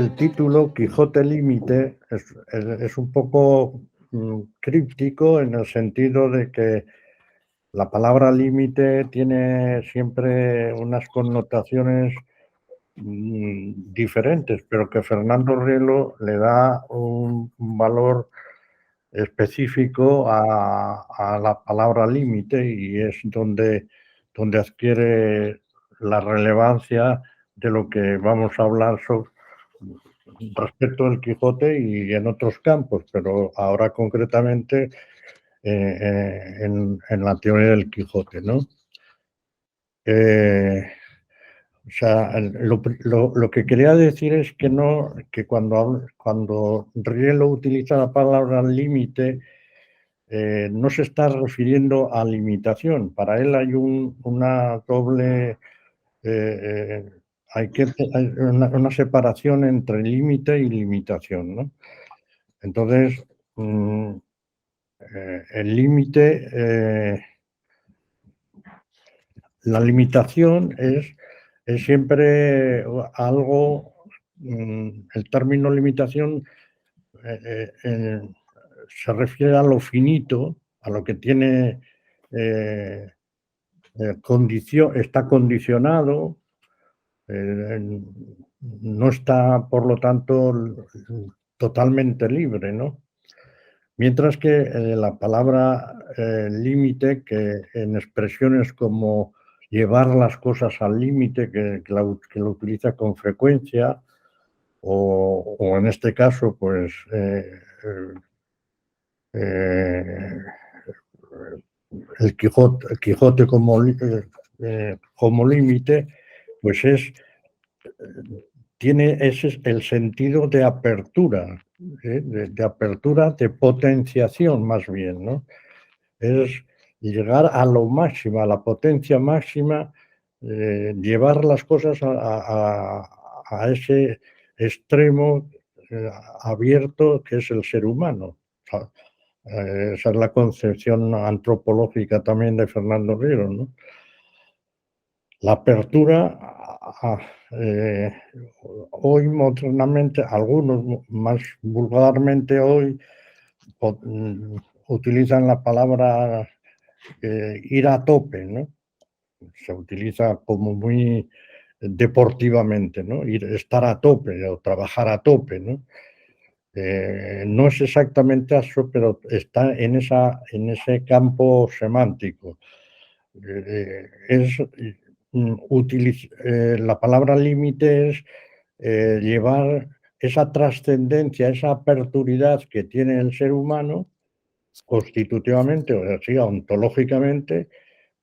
el título, Quijote Límite, es un poco críptico en el sentido de que la palabra límite tiene siempre unas connotaciones diferentes, pero que Fernando Rielo le da un valor específico a la palabra límite y es donde adquiere la relevancia de lo que vamos a hablar respecto del Quijote y en otros campos, pero ahora concretamente en la teoría del Quijote, ¿no? O sea, lo que quería decir es que no, que cuando Rielo utiliza la palabra límite, no se está refiriendo a limitación. Para él hay una doble, hay una separación entre límite y limitación, ¿no? Entonces, el límite, la limitación es siempre algo, el término limitación se refiere a lo finito, a lo que tiene está condicionado, no está, por lo tanto, totalmente libre, ¿no? Mientras que la palabra límite, que en expresiones como llevar las cosas al límite, que lo utiliza con frecuencia, o en este caso, pues el Quijote como límite, pues tiene ese el sentido de apertura, de apertura, de potenciación más bien, ¿no? Es llegar a lo máximo, a la potencia máxima, llevar las cosas a ese extremo abierto que es el ser humano. O sea, esa es la concepción antropológica también de Fernando Riero, ¿no? La apertura, hoy modernamente, algunos más vulgarmente hoy, utilizan la palabra ir a tope, ¿no? Se utiliza como muy deportivamente, ¿no? Estar a tope o trabajar a tope, ¿no? No es exactamente eso, pero está en ese campo semántico. La palabra límite es llevar esa trascendencia, esa aperturidad que tiene el ser humano constitutivamente, o sea, ontológicamente,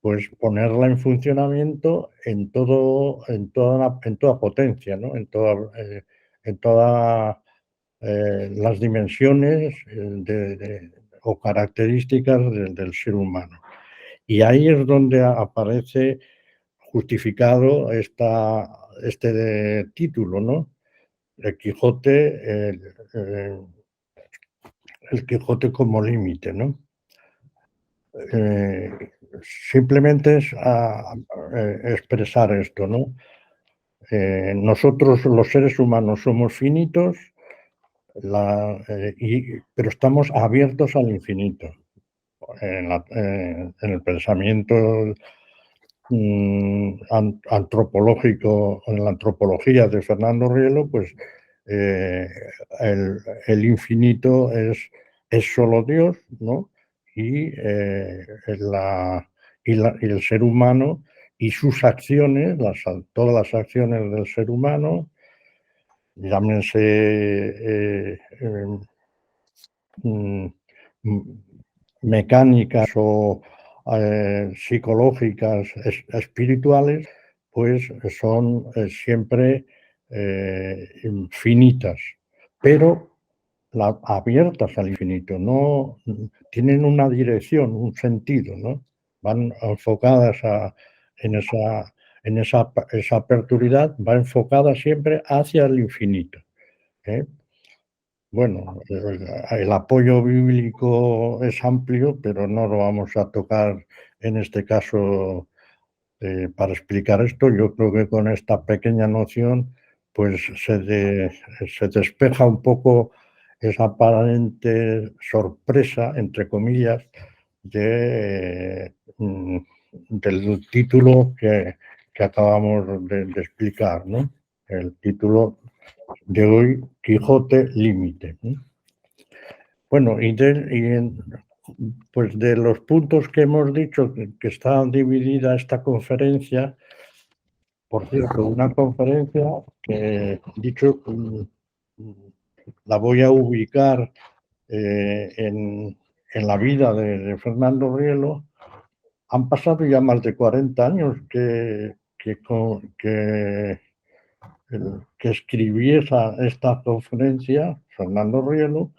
pues ponerla en funcionamiento en toda potencia, ¿no? En todas las dimensiones o características del ser humano. Y ahí es donde aparece justificado este título, ¿no? El Quijote, el Quijote como límite, ¿no? Simplemente es expresar esto, ¿no? Nosotros los seres humanos somos finitos, pero estamos abiertos al infinito. En el pensamiento antropológico, en la antropología de Fernando Rielo, pues el infinito es solo Dios, ¿no? Y el ser humano y sus acciones, todas las acciones del ser humano, llámense mecánicas o psicológicas, espirituales, pues son siempre infinitas, pero abiertas al infinito, no tienen una dirección, un sentido, ¿no? Van enfocadas esa aperturidad, va enfocada siempre hacia el infinito. Bueno, el apoyo bíblico es amplio, pero no lo vamos a tocar en este caso para explicar esto. Yo creo que con esta pequeña noción pues se despeja un poco esa aparente sorpresa, entre comillas, del título que acabamos de explicar, ¿no? El título de hoy, Quijote Límite, ¿no? Bueno, pues de los puntos que hemos dicho que está dividida esta conferencia, por cierto, una conferencia que, dicho, la voy a ubicar en la vida de Fernando Rielo. Han pasado ya más de 40 años que escribí esta conferencia, Fernando Rielo,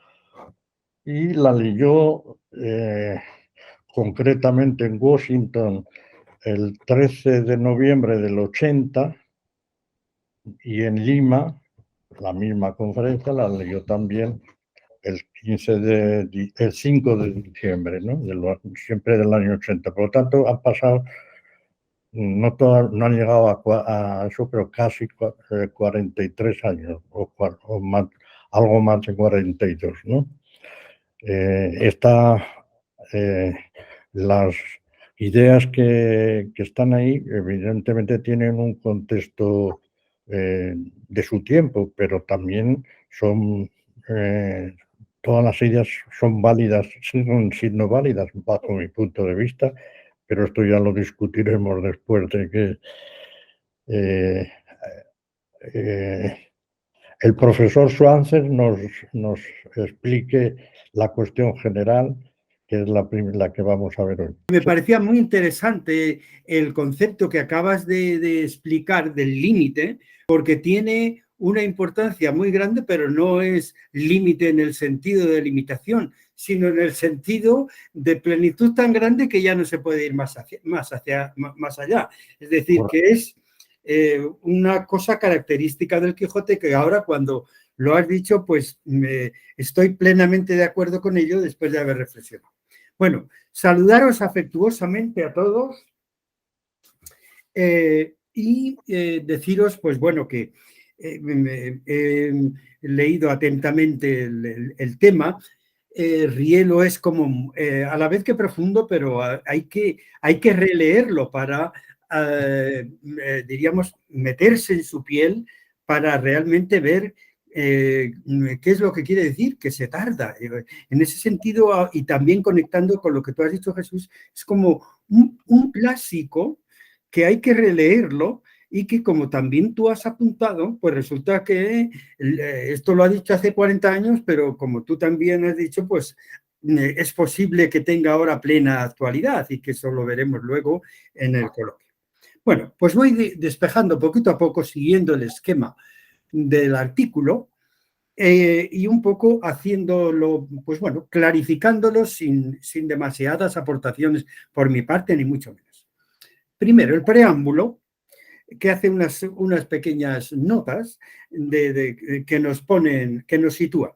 y la leyó concretamente en Washington el 13 de noviembre del 80, y en Lima, la misma conferencia la leyó también el 5 de diciembre, ¿no? Siempre del año 80. Por lo tanto, han pasado, no han llegado a eso, pero casi 43 años, o más, algo más de 42, ¿no? Las ideas que están ahí, evidentemente tienen un contexto de su tiempo, pero también son todas las ideas son válidas, siguen siendo válidas bajo mi punto de vista, pero esto ya lo discutiremos después de que eh, eh, el profesor Schwanzer nos explique la cuestión general, que es la que vamos a ver hoy. Me parecía muy interesante el concepto que acabas de explicar del límite, porque tiene una importancia muy grande, pero no es límite en el sentido de limitación, sino en el sentido de plenitud tan grande que ya no se puede ir más allá. Es decir, que es una cosa característica del Quijote que ahora, cuando lo has dicho, pues estoy plenamente de acuerdo con ello después de haber reflexionado. Bueno, saludaros afectuosamente a todos y deciros, pues bueno, que he leído atentamente el tema. Rielo es como a la vez que profundo, pero hay que releerlo para, diríamos, meterse en su piel para realmente ver qué es lo que quiere decir, que se tarda. En ese sentido, y también conectando con lo que tú has dicho, Jesús, es como un clásico que hay que releerlo y que, como también tú has apuntado, pues resulta que esto lo ha dicho hace 40 años, pero como tú también has dicho, pues es posible que tenga ahora plena actualidad y que eso lo veremos luego en el coloquio. Bueno, pues voy despejando poquito a poco, siguiendo el esquema del artículo y un poco haciéndolo, pues bueno, clarificándolo sin demasiadas aportaciones por mi parte, ni mucho menos. Primero, el preámbulo, que hace unas pequeñas notas que nos ponen, que nos sitúan.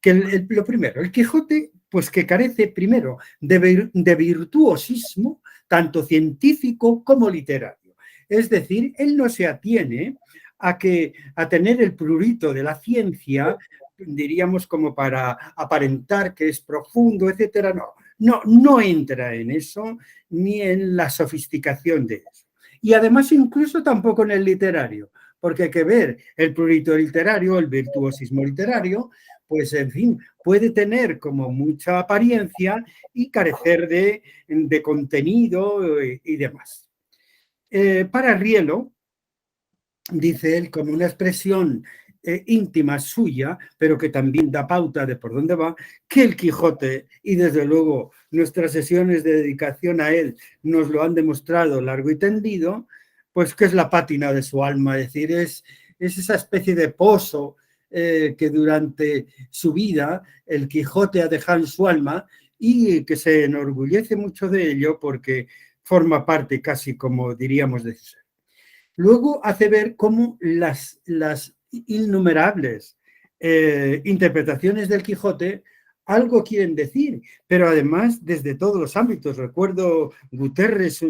Que lo primero, el Quijote, pues que carece primero de virtuosismo, tanto científico como literario. Es decir, él no se atiene a tener el prurito de la ciencia, diríamos, como para aparentar que es profundo, etcétera. No entra en eso, ni en la sofisticación de eso. Y además incluso tampoco en el literario, porque hay que ver el prurito literario, el virtuosismo literario, pues en fin, puede tener como mucha apariencia y carecer de contenido y demás. Para Rielo, dice él, como una expresión íntima suya, pero que también da pauta de por dónde va, que el Quijote, y desde luego nuestras sesiones de dedicación a él nos lo han demostrado largo y tendido, pues que es la pátina de su alma, es decir, es esa especie de pozo que durante su vida el Quijote ha dejado en su alma y que se enorgullece mucho de ello porque forma parte casi, como diríamos, de su ser. Luego hace ver cómo las innumerables interpretaciones del Quijote algo quieren decir, pero además desde todos los ámbitos. Recuerdo Guterres,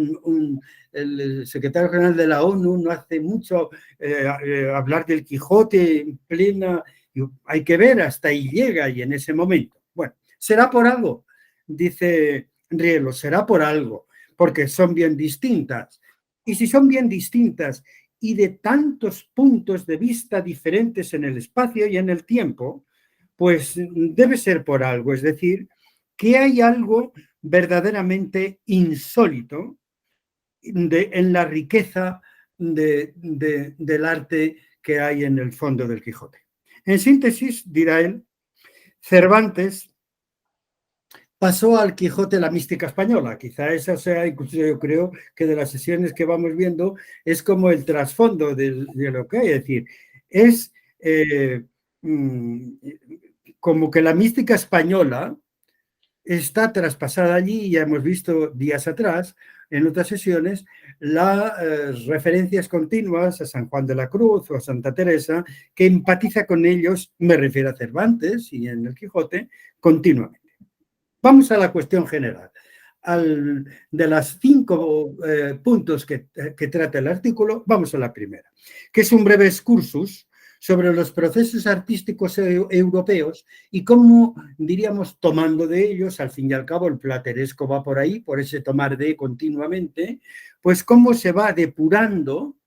el secretario general de la ONU, no hace mucho hablar del Quijote en plena, hay que ver, hasta ahí llega y en ese momento. Bueno, será por algo, dice Rielo, será por algo, porque son bien distintas. Y si son bien distintas y de tantos puntos de vista diferentes en el espacio y en el tiempo, pues debe ser por algo, es decir, que hay algo verdaderamente insólito en la riqueza del arte que hay en el fondo del Quijote. En síntesis, dirá él, Cervantes pasó al Quijote la mística española. Quizá esa sea, incluso yo creo que de las sesiones que vamos viendo, es como el trasfondo de lo que hay. Es decir, es como que la mística española está traspasada allí, y ya hemos visto días atrás, en otras sesiones, las referencias continuas a San Juan de la Cruz o a Santa Teresa, que empatiza con ellos, me refiero a Cervantes y en el Quijote, continuamente. Vamos a la cuestión general. De las 5 puntos que trata el artículo, vamos a la primera, que es un breve excursus sobre los procesos artísticos europeos y cómo, diríamos, tomando de ellos, al fin y al cabo el plateresco va por ahí, por ese tomar de continuamente, pues cómo se va depurando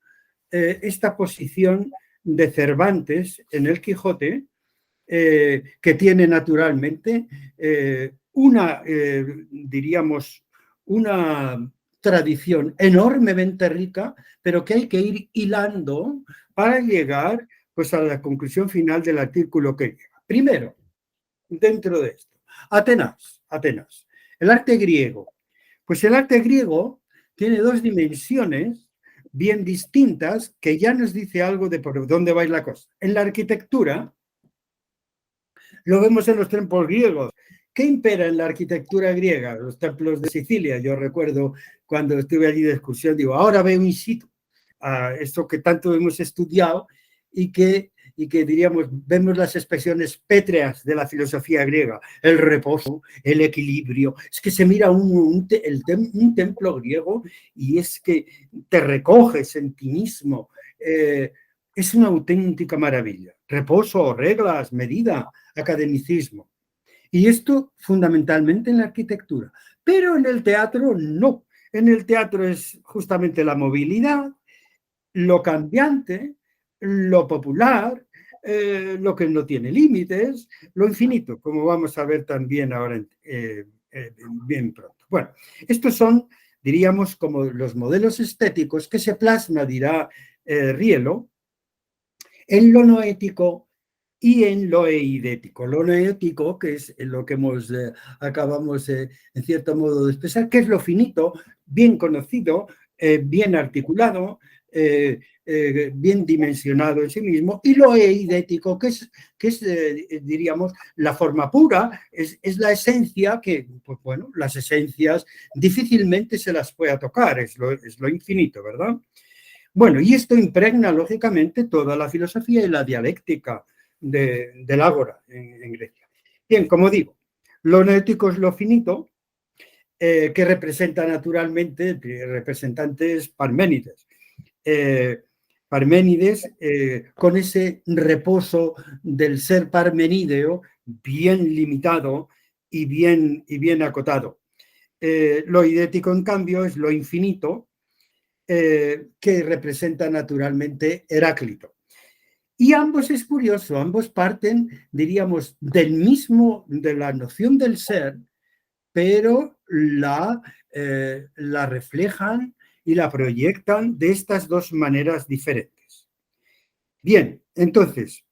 esta posición de Cervantes en el Quijote, que tiene naturalmente diríamos, una tradición enormemente rica, pero que hay que ir hilando para llegar pues, a la conclusión final del artículo que llega. Primero, dentro de esto, Atenas. El arte griego. Pues el arte griego tiene 2 dimensiones bien distintas que ya nos dice algo de por dónde va la cosa. En la arquitectura, lo vemos en los templos griegos. ¿Qué impera en la arquitectura griega? Los templos de Sicilia. Yo recuerdo cuando estuve allí de excursión, digo, ahora veo in situ a esto que tanto hemos estudiado y que diríamos, vemos las expresiones pétreas de la filosofía griega, el reposo, el equilibrio. Es que se mira un templo griego y es que te recoges en ti mismo. Es una auténtica maravilla. Reposo, reglas, medida, academicismo. Y esto fundamentalmente en la arquitectura. Pero en el teatro no. En el teatro es justamente la movilidad, lo cambiante, lo popular, lo que no tiene límites, lo infinito, como vamos a ver también ahora bien pronto. Bueno, estos son, diríamos, como los modelos estéticos que se plasma, dirá Rielo, en lo noético y en lo eidético. Lo noético, que es lo que acabamos en cierto modo de expresar, que es lo finito, bien conocido, bien articulado, bien dimensionado en sí mismo, y lo eidético, que es diríamos, la forma pura, es la esencia que, pues bueno, las esencias difícilmente se las pueda tocar, es lo infinito, ¿verdad? Bueno, y esto impregna lógicamente toda la filosofía y la dialéctica del ágora en Grecia. Bien, como digo, lo noético es lo finito, que representa naturalmente, el representante es Parménides. Parménides, con ese reposo del ser parmenídeo bien limitado y bien acotado. Lo idético, en cambio, es lo infinito, que representa naturalmente Heráclito. Y ambos, es curioso, ambos parten, diríamos, de la noción del ser, pero la reflejan y la proyectan de estas 2 maneras diferentes. Bien, entonces,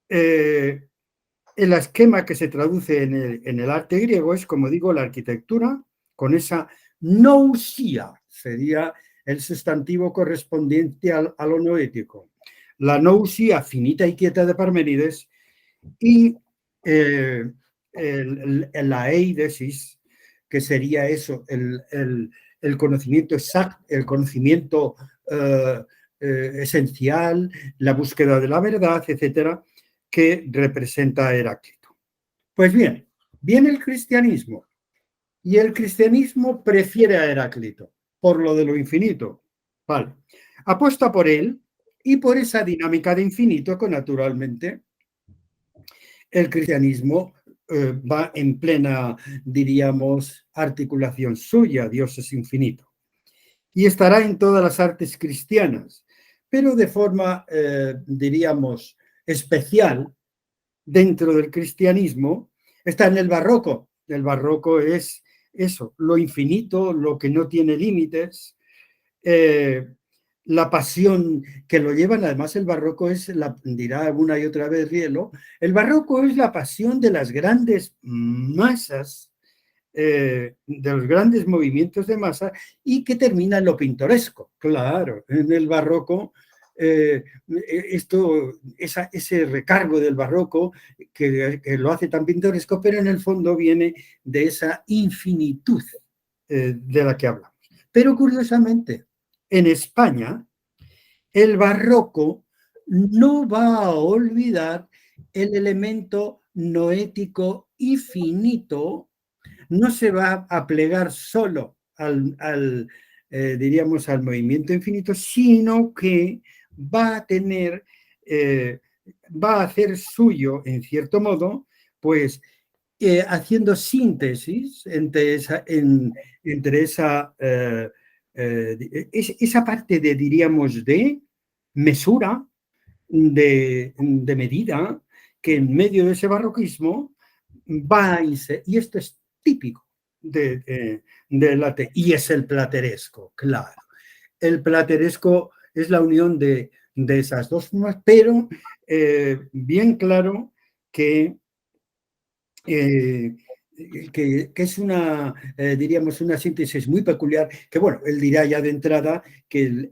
el esquema que se traduce en el arte griego es, como digo, la arquitectura con esa nousía, sería el sustantivo correspondiente a lo noético. La nousía finita y quieta de Parménides y la eidesis, que sería eso, el conocimiento exacto, el conocimiento esencial, la búsqueda de la verdad, etcétera, que representa Heráclito. Pues bien, Viene el cristianismo y el cristianismo prefiere a Heráclito por lo de lo infinito. Vale. Apuesta por él y por esa dinámica de infinito que naturalmente el cristianismo va en plena, diríamos, articulación suya. Dios es infinito. Y estará en todas las artes cristianas, pero de forma, diríamos, especial dentro del cristianismo, está en el barroco. El barroco es eso, lo infinito, lo que no tiene límites, la pasión que lo llevan. Además, el barroco es, dirá una y otra vez Rielo, el barroco es la pasión de las grandes masas, de los grandes movimientos de masa, y que termina en lo pintoresco. Claro, en el barroco, ese recargo del barroco que lo hace tan pintoresco, pero en el fondo viene de esa infinitud de la que hablamos. Pero curiosamente, en España, el barroco no va a olvidar el elemento noético y finito. No se va a plegar solo diríamos, al movimiento infinito, sino que va a tener, va a hacer suyo, en cierto modo, pues haciendo síntesis entre esa parte de, diríamos, de mesura, de medida, que en medio de ese barroquismo va a inserir, y esto es típico del arte, y es el plateresco, claro. El plateresco es la unión de esas dos formas, pero bien claro que es una, diríamos, una síntesis muy peculiar, que bueno, él dirá ya de entrada que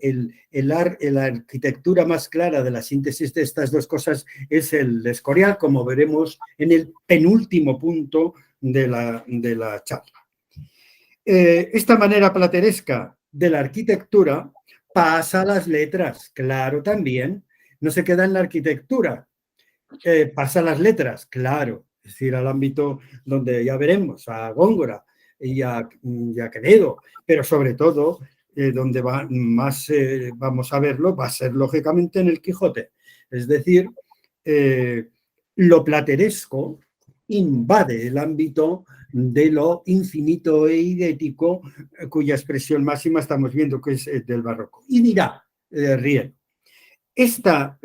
la arquitectura más clara de la síntesis de estas dos cosas es el Escorial, como veremos en el penúltimo punto de la charla. Esta manera plateresca de la arquitectura pasa a las letras, claro, también. No se queda en la arquitectura, pasa a las letras, claro. Es decir, al ámbito donde ya veremos a Góngora y a Quevedo, pero sobre todo donde más vamos a verlo va a ser lógicamente en el Quijote. Es decir, lo plateresco invade el ámbito de lo infinito e idético, cuya expresión máxima estamos viendo que es del barroco. Y dirá Riel, esta,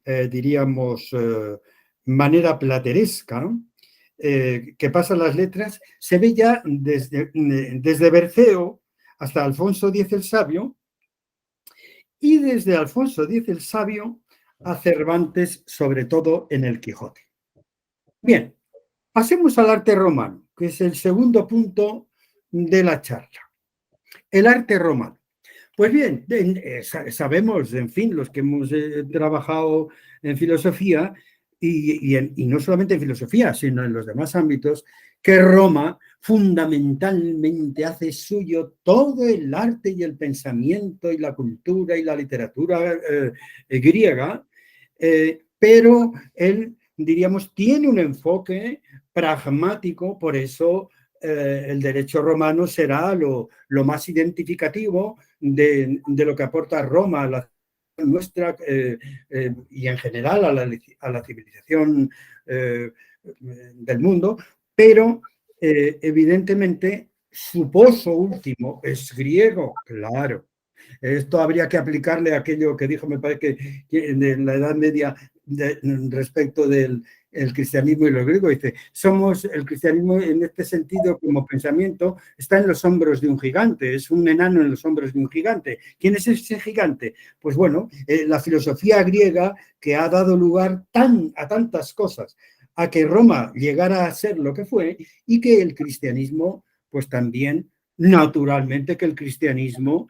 diríamos, manera plateresca que pasa las letras, se ve ya desde Berceo hasta Alfonso X el Sabio, y desde Alfonso X el Sabio a Cervantes, sobre todo en el Quijote. Bien, pasemos al arte romano, que es el segundo punto de la charla. El arte romano. Pues bien, sabemos, en fin, los que hemos trabajado en filosofía, y no solamente en filosofía, sino en los demás ámbitos, que Roma fundamentalmente hace suyo todo el arte y el pensamiento y la cultura y la literatura griega, pero él, diríamos, tiene un enfoque pragmático. Por eso el derecho romano será lo más identificativo de lo que aporta Roma a la nuestra y en general a la civilización del mundo, pero evidentemente su pozo último es griego, claro. Esto habría que aplicarle a aquello que dijo, me parece que en la Edad Media respecto del cristianismo y los griegos. Dice, el cristianismo en este sentido como pensamiento está en los hombros de un gigante, es un enano en los hombros de un gigante. ¿Quién es ese gigante? Pues bueno, la filosofía griega, que ha dado lugar a tantas cosas, a que Roma llegara a ser lo que fue, y que el cristianismo, pues también, naturalmente que el cristianismo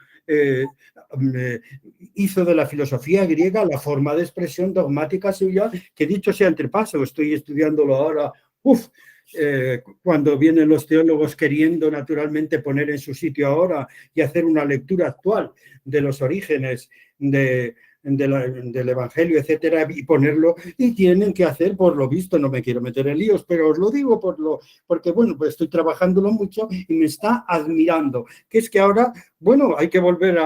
hizo de la filosofía griega la forma de expresión dogmática suya, que dicho sea entre paso, estoy estudiándolo ahora, cuando vienen los teólogos queriendo naturalmente poner en su sitio ahora y hacer una lectura actual de los orígenes de del Evangelio, etcétera, y ponerlo, y tienen que hacer, por lo visto, no me quiero meter en líos, pero os lo digo porque, bueno, pues estoy trabajándolo mucho y me está admirando, que es que ahora, bueno, hay que volver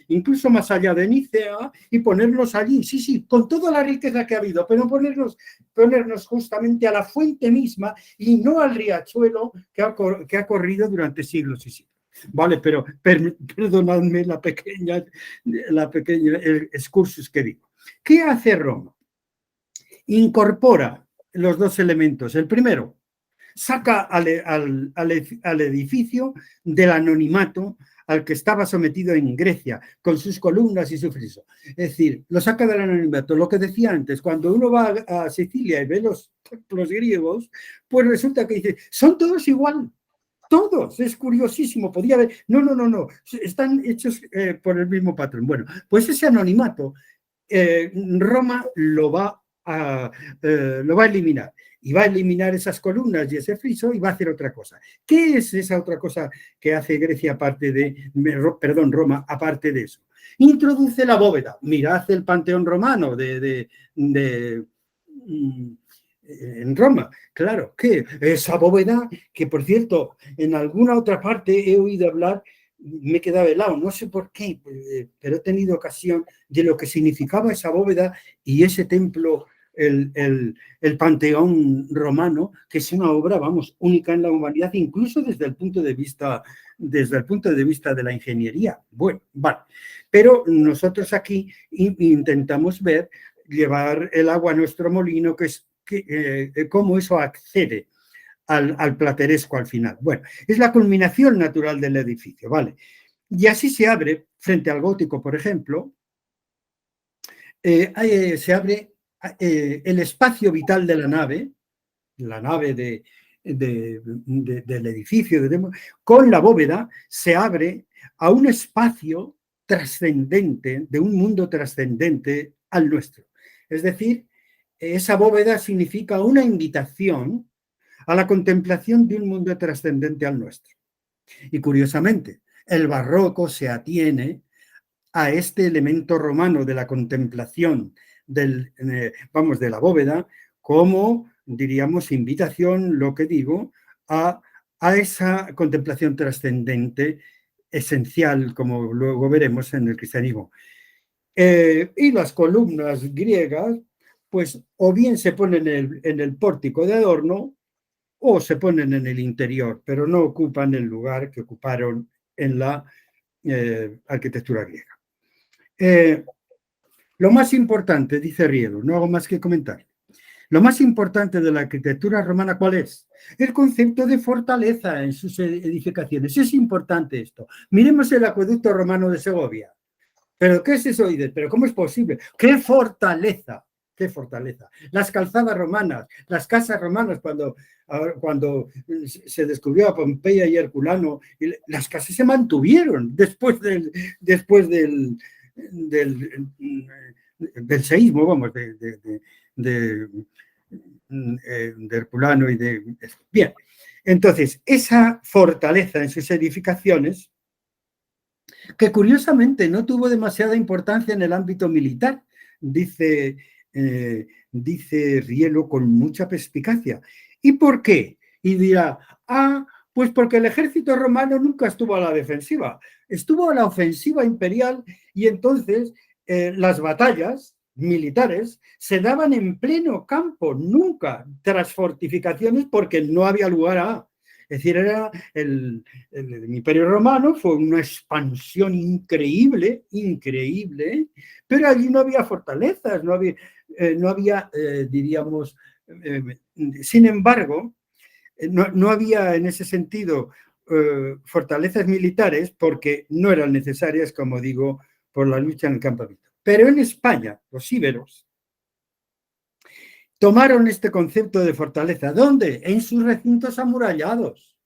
incluso más allá de Nicea y ponernos allí, sí, sí, con toda la riqueza que ha habido, pero ponernos justamente a la fuente misma y no al riachuelo que ha corrido durante siglos y siglos. Vale, pero perdonadme el excursus que digo. ¿Qué hace Roma? Incorpora los dos elementos. El primero, saca al edificio del anonimato al que estaba sometido en Grecia, con sus columnas y su friso. Es decir, lo saca del anonimato. Lo que decía antes, cuando uno va a Sicilia y ve los griegos, pues resulta que dice, son todos igual. Todos, es curiosísimo, podía haber, no, están hechos por el mismo patrón. Bueno, pues ese anonimato Roma lo va a eliminar y va a eliminar esas columnas y ese friso y va a hacer otra cosa. ¿Qué es esa otra cosa que hace Roma aparte de eso? Introduce la bóveda. Mirad el Panteón romano en Roma, claro, que esa bóveda, que por cierto, en alguna otra parte he oído hablar, me he quedado helado, no sé por qué, pero he tenido ocasión de lo que significaba esa bóveda y ese templo, el Panteón romano, que es una obra, vamos, única en la humanidad, incluso desde el punto de vista de la ingeniería. Bueno, vale, pero nosotros aquí intentamos llevar el agua a nuestro molino, que es cómo eso accede al plateresco al final. Bueno, es la culminación natural del edificio, ¿vale? Y así se abre, frente al gótico, por ejemplo, se abre el espacio vital de la nave del edificio, con la bóveda se abre a un espacio trascendente, de un mundo trascendente al nuestro. Es decir, esa bóveda significa una invitación a la contemplación de un mundo trascendente al nuestro. Y curiosamente, el barroco se atiene a este elemento romano de la contemplación de la bóveda como, diríamos, invitación, lo que digo, a esa contemplación trascendente esencial, como luego veremos en el cristianismo. Y las columnas griegas, pues o bien se ponen en el pórtico de adorno o se ponen en el interior, pero no ocupan el lugar que ocuparon en la arquitectura griega. Lo más importante, dice Riedo, no hago más que comentar, lo más importante de la arquitectura romana, ¿cuál es? El concepto de fortaleza en sus edificaciones. Es importante esto. Miremos el acueducto romano de Segovia. ¿Pero qué es eso? ¿Pero cómo es posible? ¡Qué fortaleza! ¡Qué fortaleza! Las calzadas romanas, las casas romanas, cuando se descubrió a Pompeya y Herculano, las casas se mantuvieron después del seísmo, vamos, de Herculano y de... Bien, entonces, esa fortaleza en sus edificaciones, que curiosamente no tuvo demasiada importancia en el ámbito militar, dice Rielo con mucha perspicacia. ¿Y por qué? Y dirá, pues porque el ejército romano nunca estuvo a la defensiva, estuvo a la ofensiva imperial y entonces las batallas militares se daban en pleno campo, nunca tras fortificaciones porque no había lugar a... Es decir, el Imperio Romano fue una expansión increíble, pero allí no había fortalezas, no había diríamos, sin embargo, no había en ese sentido fortalezas militares porque no eran necesarias, como digo, por la lucha en el campo abierto. Pero en España, los íberos tomaron este concepto de fortaleza. ¿Dónde? En sus recintos amurallados.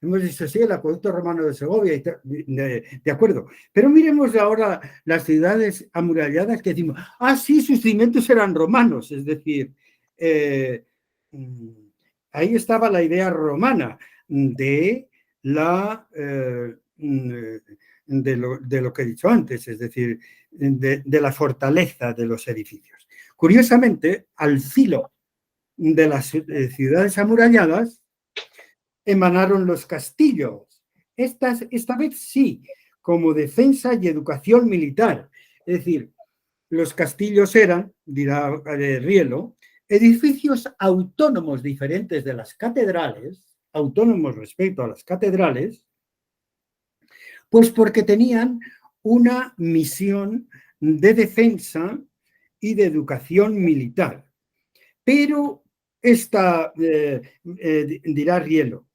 Hemos dicho, sí, el acueducto romano de Segovia, de acuerdo. Pero miremos ahora las ciudades amuralladas que decimos, sí, sus cimientos eran romanos. Es decir, ahí estaba la idea romana de de lo que he dicho antes, es decir, de la fortaleza de los edificios. Curiosamente, al filo de las ciudades amuralladas emanaron los castillos. Esta vez sí, como defensa y educación militar. Es decir, los castillos eran, dirá Rielo, edificios autónomos diferentes de las catedrales, autónomos respecto a las catedrales, pues porque tenían una misión de defensa y de educación militar. Pero dirá Rielo,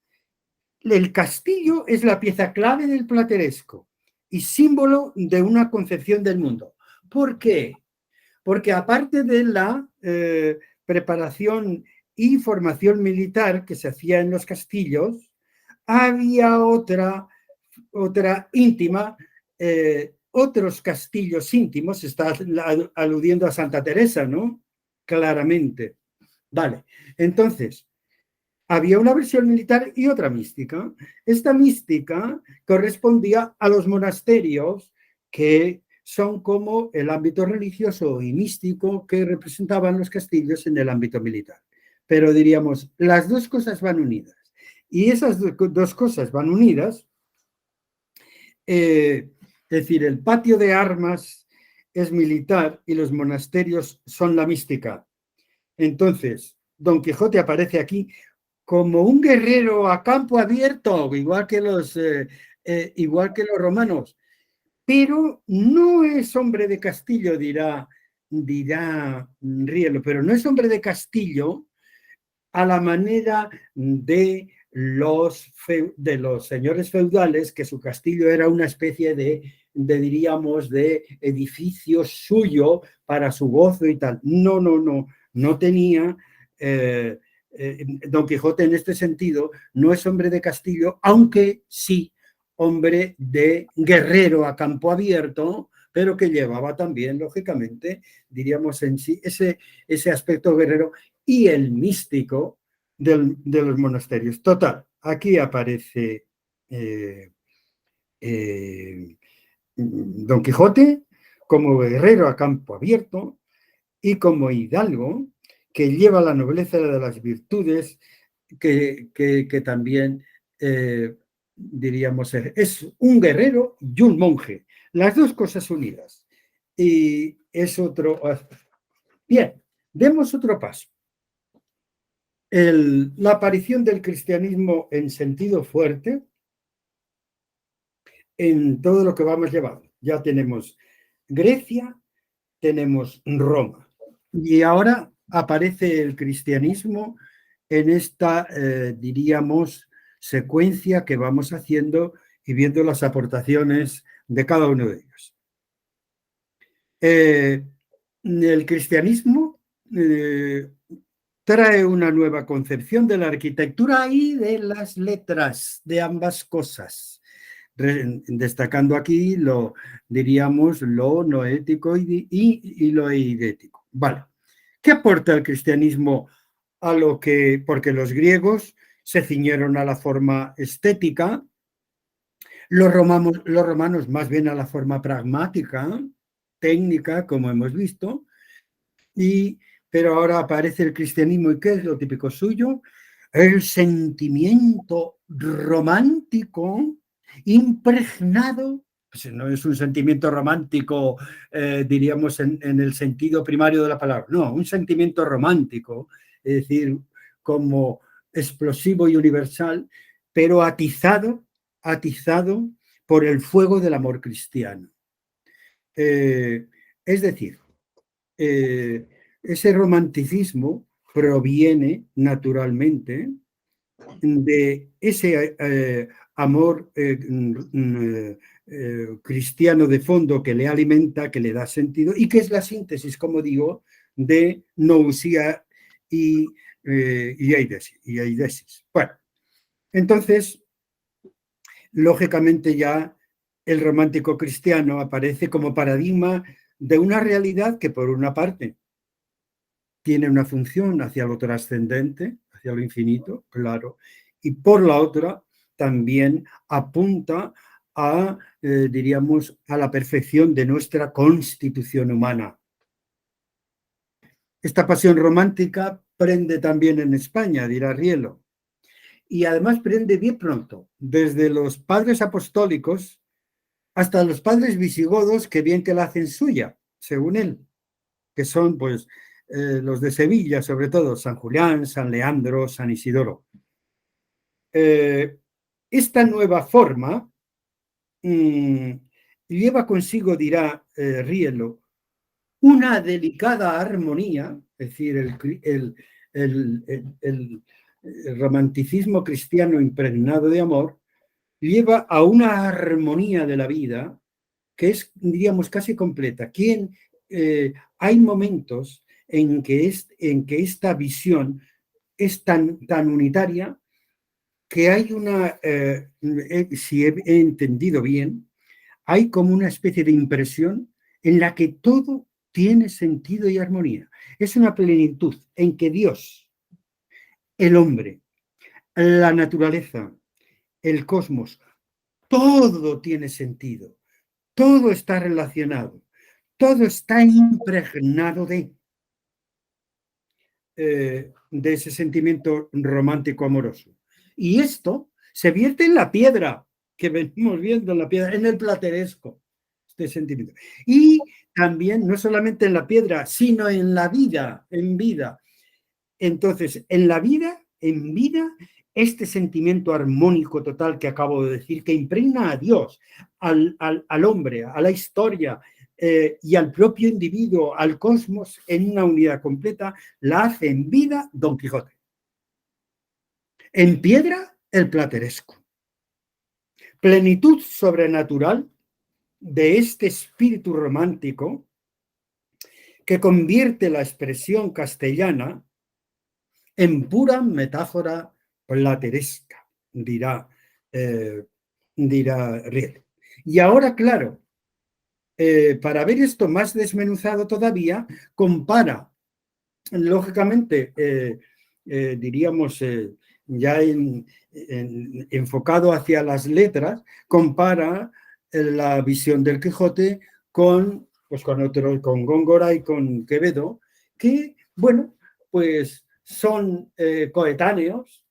el castillo es la pieza clave del plateresco y símbolo de una concepción del mundo. ¿Por qué? Porque aparte de la preparación y formación militar que se hacía en los castillos, había otra íntima, otros castillos íntimos, está aludiendo a Santa Teresa, ¿no? Claramente. Vale, entonces, había una versión militar y otra mística. Esta mística correspondía a los monasterios, que son como el ámbito religioso y místico que representaban los castillos en el ámbito militar. Pero diríamos, las dos cosas van unidas. Y esas dos cosas van unidas, es decir, el patio de armas es militar y los monasterios son la mística. Entonces, Don Quijote aparece aquí como un guerrero a campo abierto, igual que los romanos, pero no es hombre de castillo, dirá Rielo, pero no es hombre de castillo a la manera de los señores feudales, que su castillo era una especie diríamos, de edificio suyo para su gozo y tal. No tenía... Don Quijote en este sentido no es hombre de castillo, aunque sí hombre de guerrero a campo abierto, pero que llevaba también, lógicamente, diríamos en sí, ese aspecto guerrero y el místico de los monasterios. Total, aquí aparece Don Quijote como guerrero a campo abierto y como hidalgo que lleva la nobleza de las virtudes, que también, diríamos, es un guerrero y un monje. Las dos cosas unidas. Y es otro... Bien, demos otro paso. La aparición del cristianismo en sentido fuerte en todo lo que vamos llevando. Ya tenemos Grecia, tenemos Roma. Y ahora aparece el cristianismo en esta, diríamos, secuencia que vamos haciendo y viendo las aportaciones de cada uno de ellos. El cristianismo trae una nueva concepción de la arquitectura y de las letras, de ambas cosas, destacando aquí diríamos, lo noético y lo eidético. Vale. ¿Qué aporta el cristianismo a lo que, porque los griegos se ciñeron a la forma estética, los romanos más bien a la forma pragmática, técnica, como hemos visto, pero ahora aparece el cristianismo, ¿y qué es lo típico suyo? El sentimiento romántico impregnado. Pues no es un sentimiento romántico, diríamos, en el sentido primario de la palabra, no, un sentimiento romántico, es decir, como explosivo y universal, pero atizado por el fuego del amor cristiano. Es decir, ese romanticismo proviene naturalmente de ese amor cristiano de fondo que le alimenta, que le da sentido y que es la síntesis, como digo, de nousía y eidesis. Bueno, entonces, lógicamente ya el romántico cristiano aparece como paradigma de una realidad que, por una parte, tiene una función hacia lo trascendente, hacia lo infinito, claro, y por la otra también apunta diríamos, a la perfección de nuestra constitución humana. Esta pasión romántica prende también en España, dirá Rielo. Y además prende bien pronto, desde los padres apostólicos hasta los padres visigodos, que bien que la hacen suya, según él, que son pues los de Sevilla, sobre todo, San Julián, San Leandro, San Isidoro. Esta nueva forma lleva consigo, dirá Rielo, una delicada armonía, es decir, el romanticismo cristiano impregnado de amor, lleva a una armonía de la vida que es, diríamos, casi completa. Hay momentos en que esta visión es tan unitaria que hay si he entendido bien, hay como una especie de impresión en la que todo tiene sentido y armonía. Es una plenitud en que Dios, el hombre, la naturaleza, el cosmos, todo tiene sentido, todo está relacionado, todo está impregnado de ese sentimiento romántico amoroso. Y esto se vierte en la piedra, que venimos viendo en la piedra, en el plateresco, este sentimiento. Y también, no solamente en la piedra, sino en la vida, en vida. Entonces, en vida, este sentimiento armónico total que acabo de decir, que impregna a Dios, al hombre, a la historia y al propio individuo, al cosmos, en una unidad completa, la hace en vida Don Quijote. En piedra, el plateresco. Plenitud sobrenatural de este espíritu romántico que convierte la expresión castellana en pura metáfora plateresca, dirá Riel. Y ahora, claro, para ver esto más desmenuzado todavía, compara, lógicamente, diríamos, ya enfocado hacia las letras, compara la visión del Quijote con Góngora y con Quevedo, que, bueno, pues son coetáneos,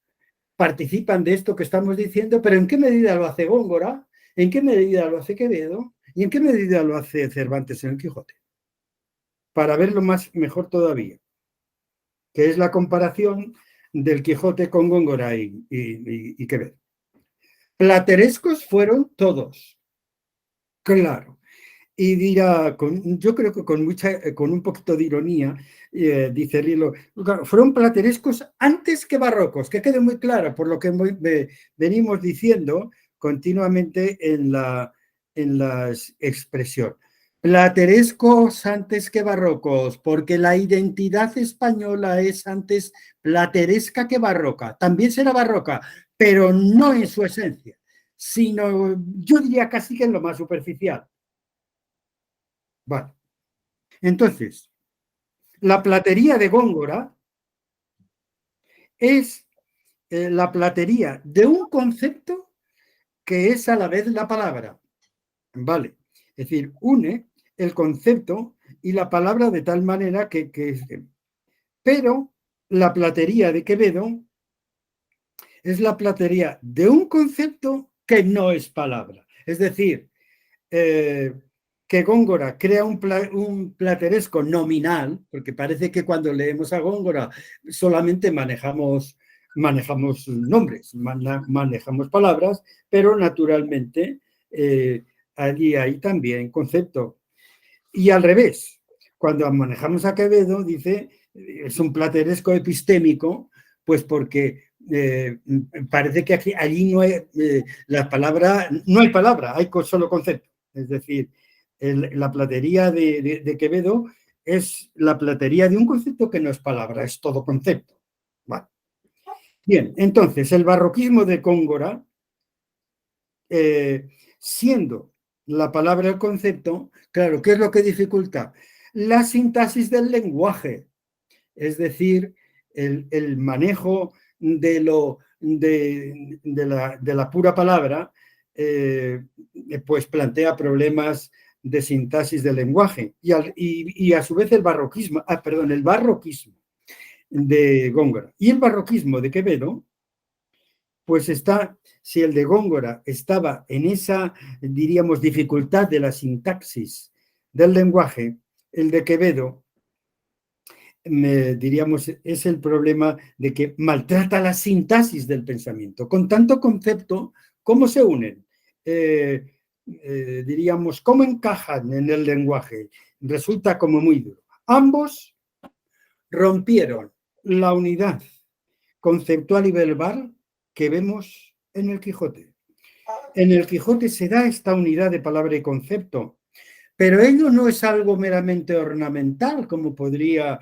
participan de esto que estamos diciendo, pero ¿en qué medida lo hace Góngora? ¿En qué medida lo hace Quevedo? ¿Y en qué medida lo hace Cervantes en el Quijote? Para verlo mejor todavía, que es la comparación del Quijote con Góngora y Quevedo. Platerescos fueron todos, claro. Y dirá, yo creo que con un poquito de ironía, dice Rielo, fueron platerescos antes que barrocos, que quede muy claro por lo que venimos diciendo continuamente en la expresión. Platerescos antes que barrocos, porque la identidad española es antes plateresca que barroca. También será barroca, pero no en su esencia, sino yo diría casi que en lo más superficial. Vale. Entonces, la platería de Góngora es la platería de un concepto que es a la vez la palabra. Vale. Es decir, une el concepto y la palabra de tal manera que pero la platería de Quevedo es la platería de un concepto que no es palabra. Es decir, que Góngora crea un plateresco nominal, porque parece que cuando leemos a Góngora solamente manejamos nombres, manejamos palabras, pero naturalmente allí hay también concepto. Y al revés, cuando manejamos a Quevedo, dice, es un plateresco epistémico, pues porque parece que allí no hay la palabra, no hay palabra, hay solo concepto. Es decir, la platería de Quevedo es la platería de un concepto que no es palabra, es todo concepto. Vale. Bien, entonces el barroquismo de Góngora, siendo la palabra el concepto, claro, ¿qué es lo que dificulta? La sintaxis del lenguaje, es decir, el manejo de la pura palabra pues plantea problemas de sintaxis del lenguaje y a su vez el barroquismo de Góngora y el barroquismo de Quevedo, pues está, si el de Góngora estaba en esa, diríamos, dificultad de la sintaxis del lenguaje, el de Quevedo, diríamos, es el problema de que maltrata la sintaxis del pensamiento. Con tanto concepto, ¿cómo se unen? Diríamos, ¿cómo encajan en el lenguaje? Resulta como muy duro. Ambos rompieron la unidad conceptual y verbal que vemos en el Quijote. En el Quijote se da esta unidad de palabra y concepto, pero ello no es algo meramente ornamental, como podría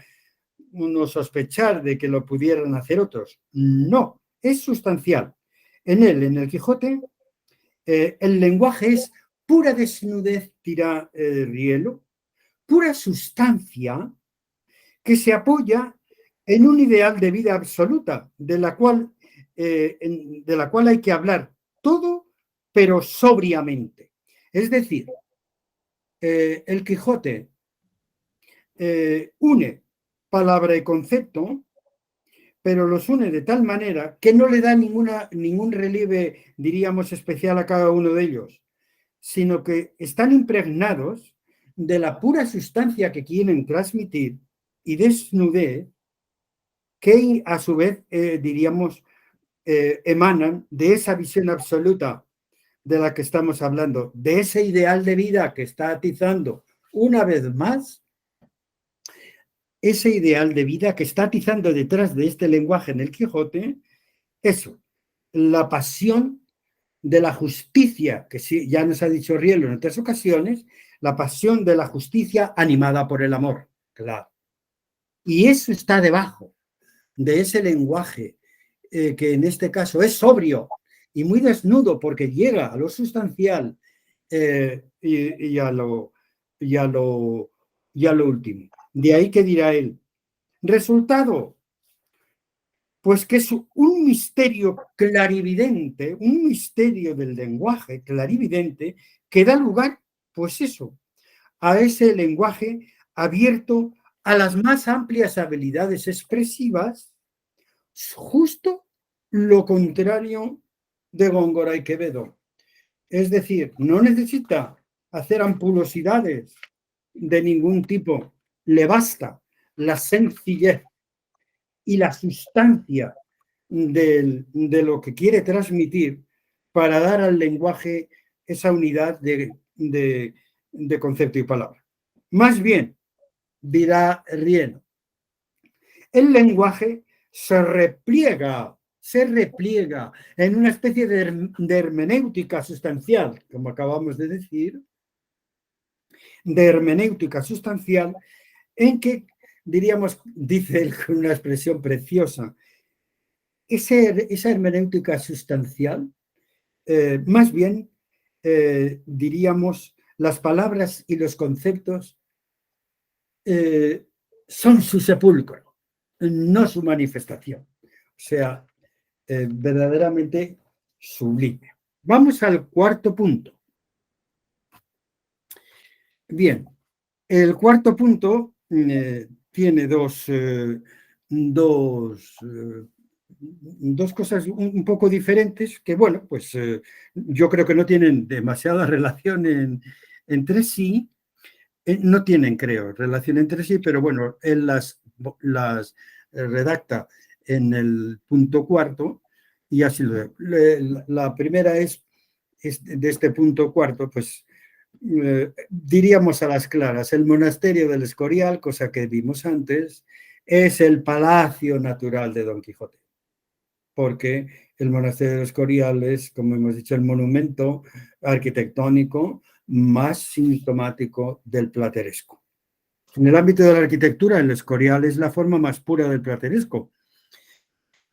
uno sospechar de que lo pudieran hacer otros. No, es sustancial. En el Quijote, el lenguaje es pura desnudez, dirá Rielo, pura sustancia que se apoya en un ideal de vida absoluta, de la cual hay que hablar todo, pero sobriamente. Es decir, el Quijote une palabra y concepto, pero los une de tal manera que no le da ningún relieve, diríamos, especial a cada uno de ellos, sino que están impregnados de la pura sustancia que quieren transmitir y desnudez, que a su vez, diríamos, emanan de esa visión absoluta de la que estamos hablando, de ese ideal de vida que está atizando una vez más, ese ideal de vida que está atizando detrás de este lenguaje en el Quijote, eso, la pasión de la justicia, que sí, ya nos ha dicho Rielo en otras ocasiones, la pasión de la justicia animada por el amor, claro. Y eso está debajo de ese lenguaje que en este caso es sobrio y muy desnudo porque llega a lo sustancial y a lo último. De ahí que dirá él, resultado, pues que es un misterio clarividente, un misterio del lenguaje clarividente que da lugar, pues eso, a ese lenguaje abierto a las más amplias habilidades expresivas, justo lo contrario de Góngora y Quevedo. Es decir, no necesita hacer ampulosidades de ningún tipo, le basta la sencillez y la sustancia de lo que quiere transmitir para dar al lenguaje esa unidad de concepto y palabra. Más bien, dirá Rielo, el lenguaje se repliega en una especie de hermenéutica sustancial, como acabamos de decir, de hermenéutica sustancial, en que, diríamos, dice él con una expresión preciosa, esa hermenéutica sustancial, más bien, diríamos, las palabras y los conceptos son su sepulcro, no su manifestación. O sea, verdaderamente sublime. Vamos al cuarto punto. Bien, el cuarto punto tiene dos cosas un poco diferentes que, bueno, pues yo creo que no tienen demasiada relación entre sí. No tienen, creo, relación entre sí, pero bueno, él las redacta en el punto cuarto y así lo veo. La primera es de este punto cuarto, pues diríamos a las claras, el monasterio del Escorial, cosa que vimos antes, es el palacio natural de Don Quijote, porque el monasterio del Escorial es, como hemos dicho, el monumento arquitectónico más sintomático del plateresco. En el ámbito de la arquitectura, el Escorial es la forma más pura del plateresco.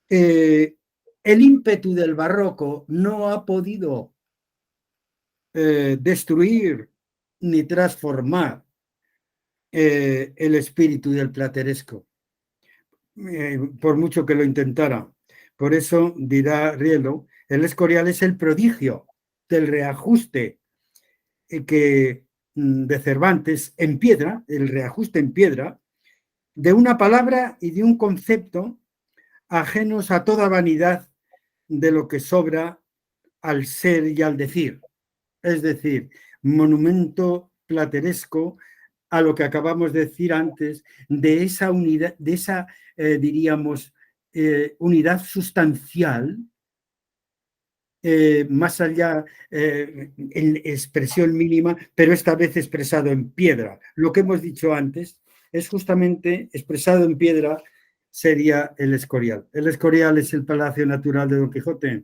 El ímpetu del barroco no ha podido destruir ni transformar el espíritu del plateresco, por mucho que lo intentara. Por eso, dirá Rielo, el Escorial es el prodigio del reajuste de Cervantes en piedra, el reajuste en piedra, de una palabra y de un concepto ajenos a toda vanidad de lo que sobra al ser y al decir. Es decir, monumento plateresco a lo que acabamos de decir antes, de esa unidad, de esa, diríamos, unidad sustancial, más allá en expresión mínima, pero esta vez expresado en piedra. Lo que hemos dicho antes es justamente expresado en piedra sería el Escorial. El Escorial es el palacio natural de Don Quijote.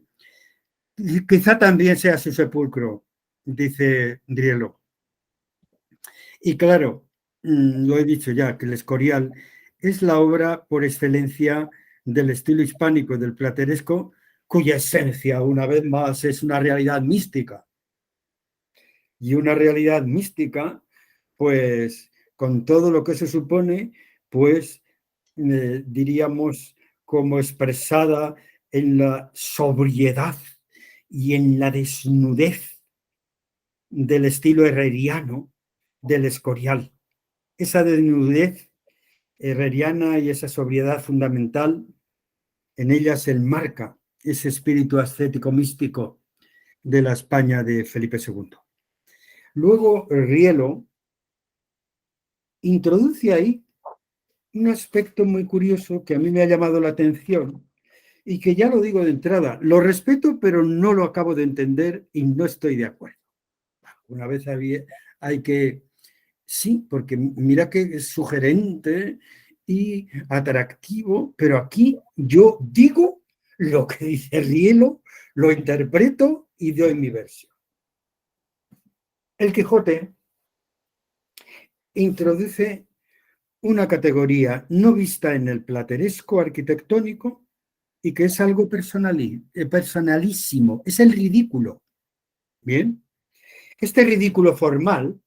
Y quizá también sea su sepulcro, dice Drielo. Y claro, lo he dicho ya, que el Escorial es la obra por excelencia del estilo hispánico, del plateresco, cuya esencia, una vez más, es una realidad mística. Y una realidad mística, pues, con todo lo que se supone, pues, diríamos, como expresada en la sobriedad y en la desnudez del estilo herreriano del Escorial. Esa desnudez herreriana y esa sobriedad fundamental, en ella se enmarca ese espíritu ascético místico de la España de Felipe II. Luego Rielo introduce ahí un aspecto muy curioso que a mí me ha llamado la atención y que ya lo digo de entrada, lo respeto pero no lo acabo de entender y no estoy de acuerdo. Una vez hay que, sí, porque mira que es sugerente y atractivo, pero aquí yo digo lo que dice Rielo, lo interpreto y doy mi versión. El Quijote introduce una categoría no vista en el plateresco arquitectónico y que es algo personalísimo, es el ridículo. Bien, este ridículo formal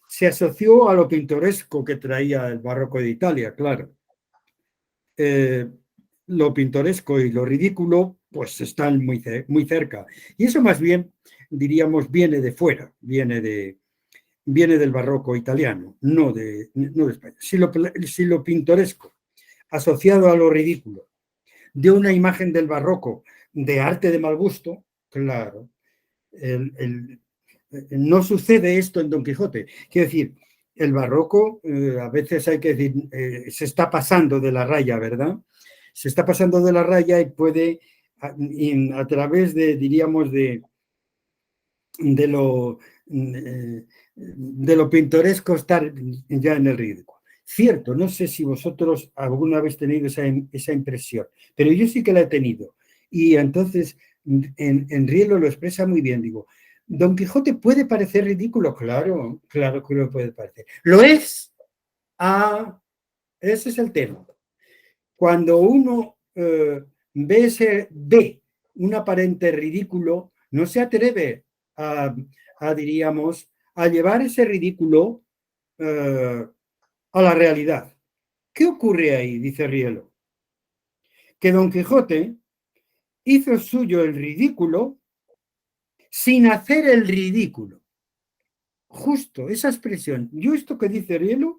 se asoció a lo pintoresco que traía el barroco de Italia, claro. Lo pintoresco y lo ridículo pues están muy cerca. Y eso más bien, diríamos, viene de fuera, viene del barroco italiano, no de España. Si lo pintoresco asociado a lo ridículo de una imagen del barroco de arte de mal gusto, claro, no sucede esto en Don Quijote. Quiero decir, el barroco a veces hay que decir, se está pasando de la raya, ¿verdad? Se está pasando de la raya y puede, a través de, diríamos, de lo pintoresco, estar ya en el ridículo. Cierto, no sé si vosotros alguna vez tenéis esa impresión, pero yo sí que la he tenido. Y entonces, en Rielo lo expresa muy bien, digo, Don Quijote puede parecer ridículo, claro, claro que lo puede parecer. ¿Lo es? Ah, ese es el tema. Cuando uno ve un aparente ridículo, no se atreve diríamos, a llevar ese ridículo a la realidad. ¿Qué ocurre ahí? Dice Rielo. Que Don Quijote hizo suyo el ridículo sin hacer el ridículo. Justo, esa expresión. Yo esto que dice Rielo,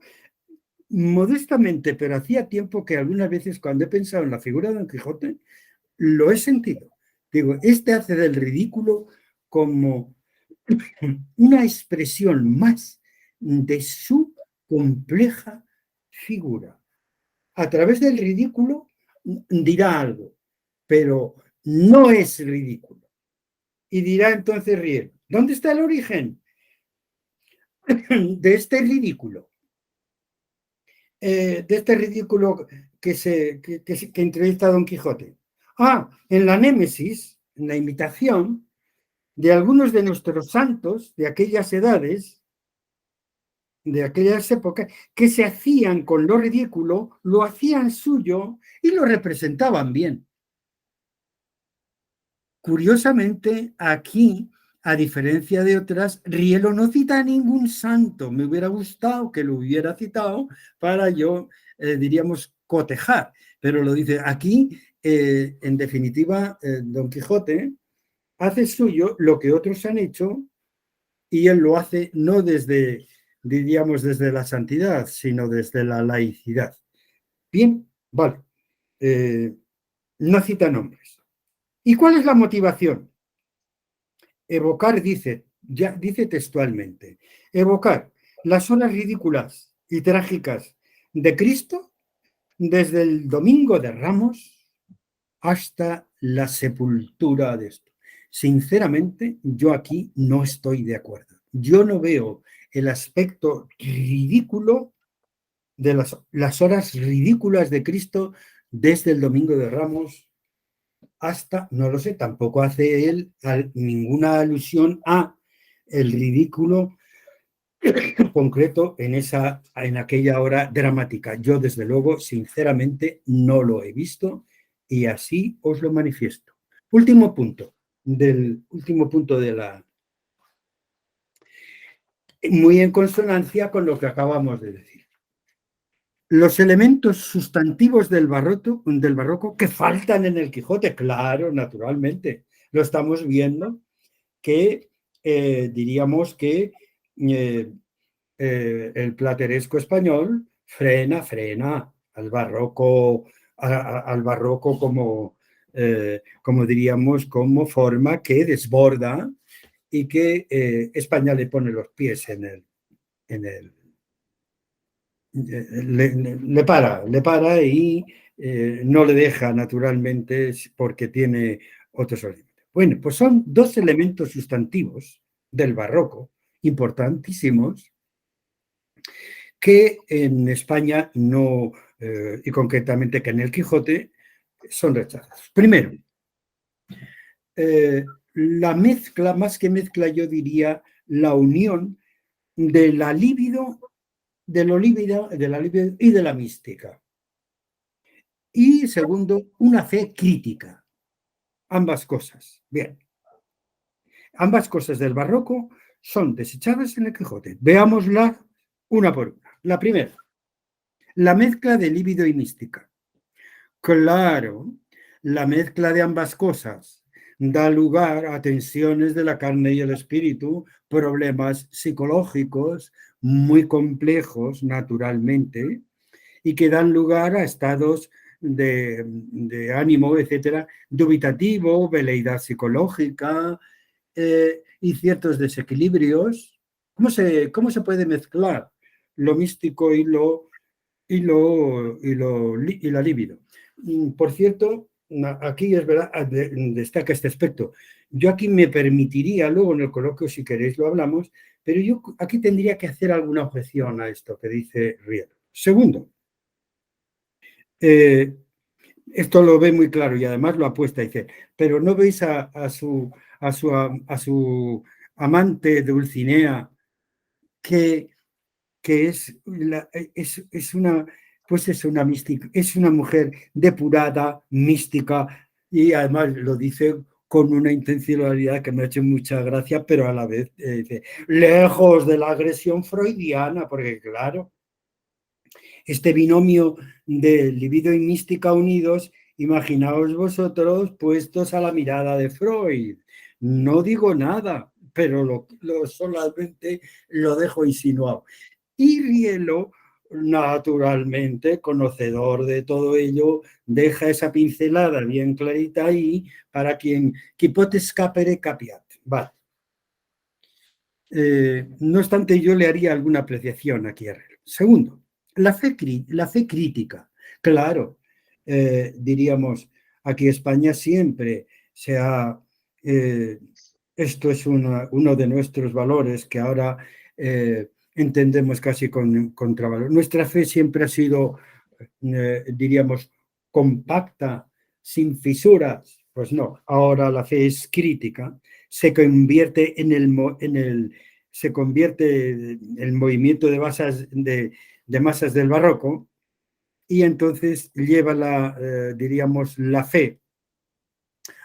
modestamente, pero hacía tiempo que algunas veces cuando he pensado en la figura de Don Quijote, lo he sentido. Digo, este hace del ridículo como una expresión más de su compleja figura. A través del ridículo dirá algo, pero no es ridículo. Y dirá entonces Riel, ¿dónde está el origen de este ridículo? De este ridículo que entrevista a Don Quijote. En la némesis, en la imitación de algunos de nuestros santos de aquellas edades, de aquellas épocas, que se hacían con lo ridículo, lo hacían suyo y lo representaban bien. Curiosamente, aquí, a diferencia de otras, Rielo no cita a ningún santo. Me hubiera gustado que lo hubiera citado para yo, diríamos, cotejar, pero lo dice aquí, en definitiva, Don Quijote hace suyo lo que otros han hecho y él lo hace no desde, diríamos, desde la santidad, sino desde la laicidad. Bien, vale. No cita nombres. ¿Y cuál es la motivación? Evocar, dice textualmente, evocar las horas ridículas y trágicas de Cristo desde el Domingo de Ramos hasta la sepultura de esto. Sinceramente, yo aquí no estoy de acuerdo. Yo no veo el aspecto ridículo de las horas ridículas de Cristo desde el Domingo de Ramos hasta, no lo sé, tampoco hace él ninguna alusión a el ridículo concreto en aquella hora dramática. Yo, desde luego, sinceramente, no lo he visto y así os lo manifiesto. Último punto de la... Muy en consonancia con lo que acabamos de decir. Los elementos sustantivos del barroco que faltan en el Quijote, claro, naturalmente, lo estamos viendo, que diríamos que el plateresco español frena al barroco como diríamos, como forma que desborda y que España le pone los pies le para y no le deja naturalmente porque tiene otros elementos. Bueno, pues son dos elementos sustantivos del barroco importantísimos que en España no, y concretamente que en el Quijote, son rechazados. Primero, la mezcla, más que mezcla, yo diría la unión de la libido, de la libido y de la mística. Y segundo, una fe crítica. Ambas cosas. Bien. Ambas cosas del barroco son desechadas en el Quijote. Veámoslas una por una. La primera, la mezcla de líbido y mística. Claro, la mezcla de ambas cosas da lugar a tensiones de la carne y el espíritu, problemas psicológicos muy complejos, naturalmente, y que dan lugar a estados de ánimo, etcétera, dubitativo, veleidad psicológica y ciertos desequilibrios. ¿Cómo se puede mezclar lo místico y la libido? Por cierto, aquí es verdad, destaca este aspecto. Yo aquí me permitiría, luego en el coloquio, si queréis lo hablamos, pero yo aquí tendría que hacer alguna objeción a esto que dice Riel. Segundo, esto lo ve muy claro y además lo apuesta, dice, pero ¿no veis a su amante Dulcinea que es una, pues es una mística, es una mujer depurada, mística, y además lo dice con una intencionalidad que me ha hecho mucha gracia, pero a la vez dice, lejos de la agresión freudiana, porque claro, este binomio de libido y mística unidos, imaginaos vosotros puestos a la mirada de Freud. No digo nada, pero solamente lo dejo insinuado. Y Rielo, naturalmente, conocedor de todo ello, deja esa pincelada bien clarita ahí para quien quipotes capere capiat. Vale. No obstante, yo le haría alguna apreciación aquí a Rielo. Segundo, la fe crítica. Claro, diríamos, aquí España siempre se ha... esto es uno de nuestros valores que ahora entendemos casi con contravalor. Nuestra fe siempre ha sido, diríamos, compacta, sin fisuras. Pues no, ahora la fe es crítica, se convierte se convierte en el movimiento de masas del barroco y entonces lleva diríamos, la fe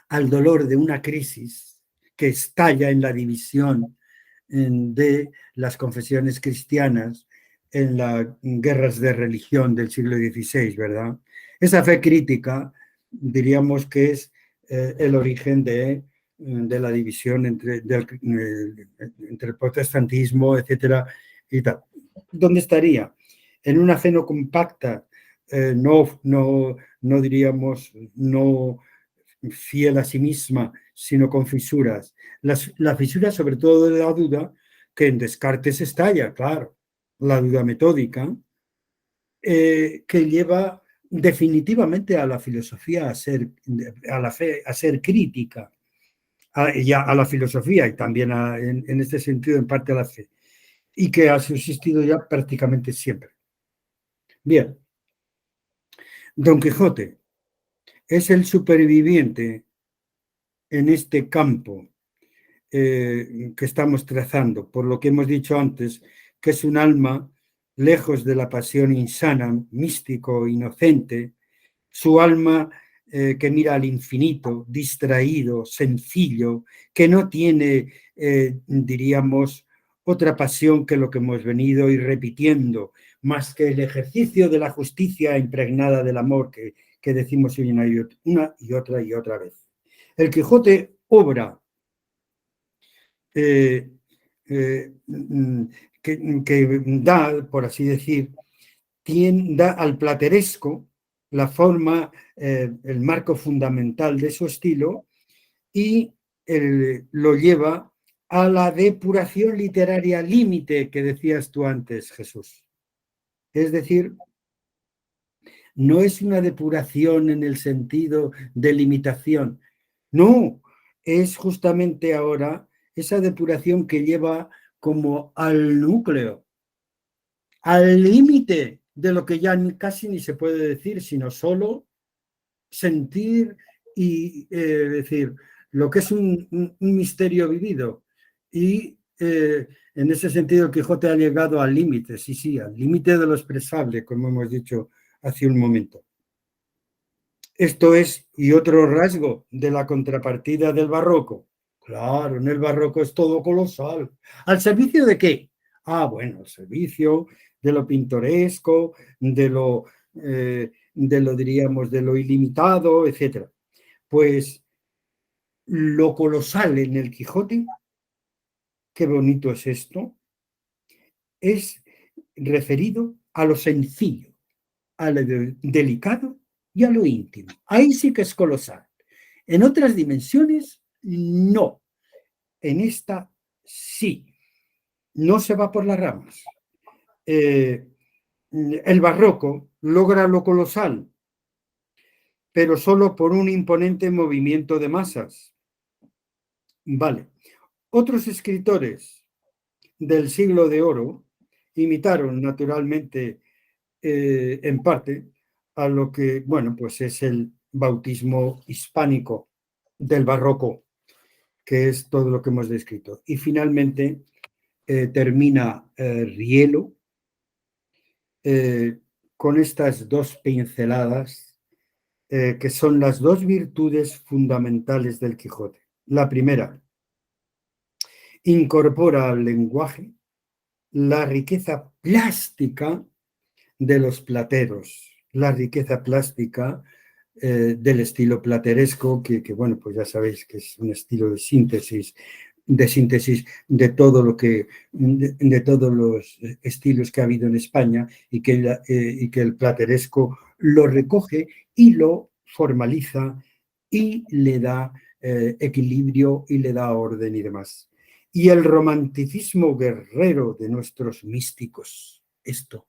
al dolor de una crisis que estalla en la división de las confesiones cristianas en las guerras de religión del siglo XVI, ¿verdad? Esa fe crítica, diríamos que es el origen de de la división entre el protestantismo, etcétera, y tal. ¿Dónde estaría? En una fe no compacta, no diríamos, no fiel a sí misma, sino con fisuras. La fisura, sobre todo de la duda, que en Descartes estalla, claro, la duda metódica, que lleva definitivamente a la filosofía a la fe, a ser crítica, a la filosofía y también en este sentido en parte a la fe, y que ha subsistido ya prácticamente siempre. Bien, Don Quijote es el superviviente en este campo que estamos trazando, por lo que hemos dicho antes, que es un alma lejos de la pasión insana, místico, inocente, su alma que mira al infinito, distraído, sencillo, que no tiene, diríamos, otra pasión que lo que hemos venido ir repitiendo, más que el ejercicio de la justicia impregnada del amor que decimos una y otra vez. El Quijote obra que da, por así decir, da al plateresco la forma, el marco fundamental de su estilo y lo lleva a la depuración literaria límite que decías tú antes, Jesús. Es decir, no es una depuración en el sentido de limitación, no, es justamente ahora esa depuración que lleva como al núcleo, al límite de lo que ya casi ni se puede decir, sino solo sentir y decir lo que es un misterio vivido. Y en ese sentido el Quijote ha llegado al límite, sí, al límite de lo expresable, como hemos dicho hace un momento. Esto es, y otro rasgo de la contrapartida del barroco. Claro, en el barroco es todo colosal. ¿Al servicio de qué? Bueno, al servicio de lo pintoresco, de lo diríamos, de lo ilimitado, etc. Pues lo colosal en el Quijote, qué bonito es esto, es referido a lo sencillo, a lo delicado y a lo íntimo. Ahí sí que es colosal. En otras dimensiones, no. En esta, sí. No se va por las ramas. El barroco logra lo colosal, pero solo por un imponente movimiento de masas. Vale. Otros escritores del siglo de oro imitaron naturalmente, en parte, a lo que, bueno, pues es el bautismo hispánico del barroco, que es todo lo que hemos descrito. Y finalmente termina Rielo con estas dos pinceladas que son las dos virtudes fundamentales del Quijote. La primera, incorpora al lenguaje la riqueza plástica de los plateros, la riqueza plástica del estilo plateresco, que, bueno, pues ya sabéis que es un estilo de síntesis de todo lo que, de todos los estilos que ha habido en España y que el plateresco lo recoge y lo formaliza y le da equilibrio y le da orden y demás. Y el romanticismo guerrero de nuestros místicos, esto.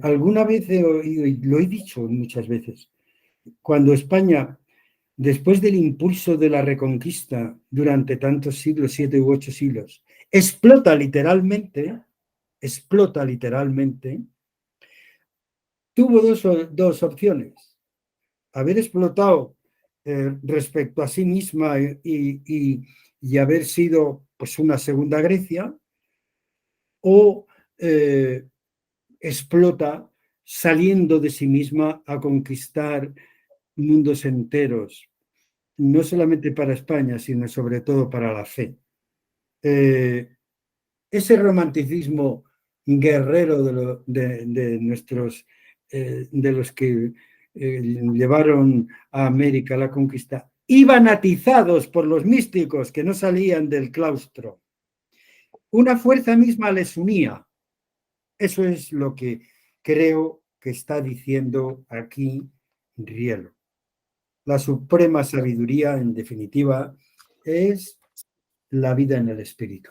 Alguna vez he oído, y lo he dicho muchas veces, cuando España, después del impulso de la Reconquista durante tantos siglos, 7 u 8 siglos, explota literalmente, tuvo dos opciones. Haber explotado respecto a sí misma y haber sido pues una segunda Grecia, o explota saliendo de sí misma a conquistar mundos enteros, no solamente para España, sino sobre todo para la fe. Ese romanticismo guerrero de nuestros, de los que llevaron a América la conquista, iban atizados por los místicos que no salían del claustro. Una fuerza misma les unía. Eso es lo que creo que está diciendo aquí Rielo. La suprema sabiduría, en definitiva, es la vida en el espíritu.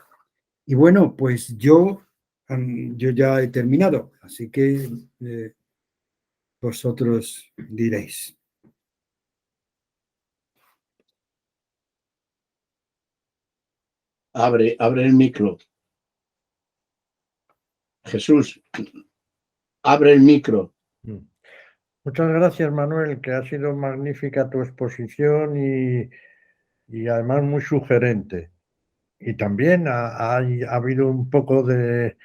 Y bueno, pues yo ya he terminado, así que vosotros diréis. Abre el micro. Jesús, abre el micro. Muchas gracias, Manuel, que ha sido magnífica tu exposición y además muy sugerente. Y también ha habido un poco de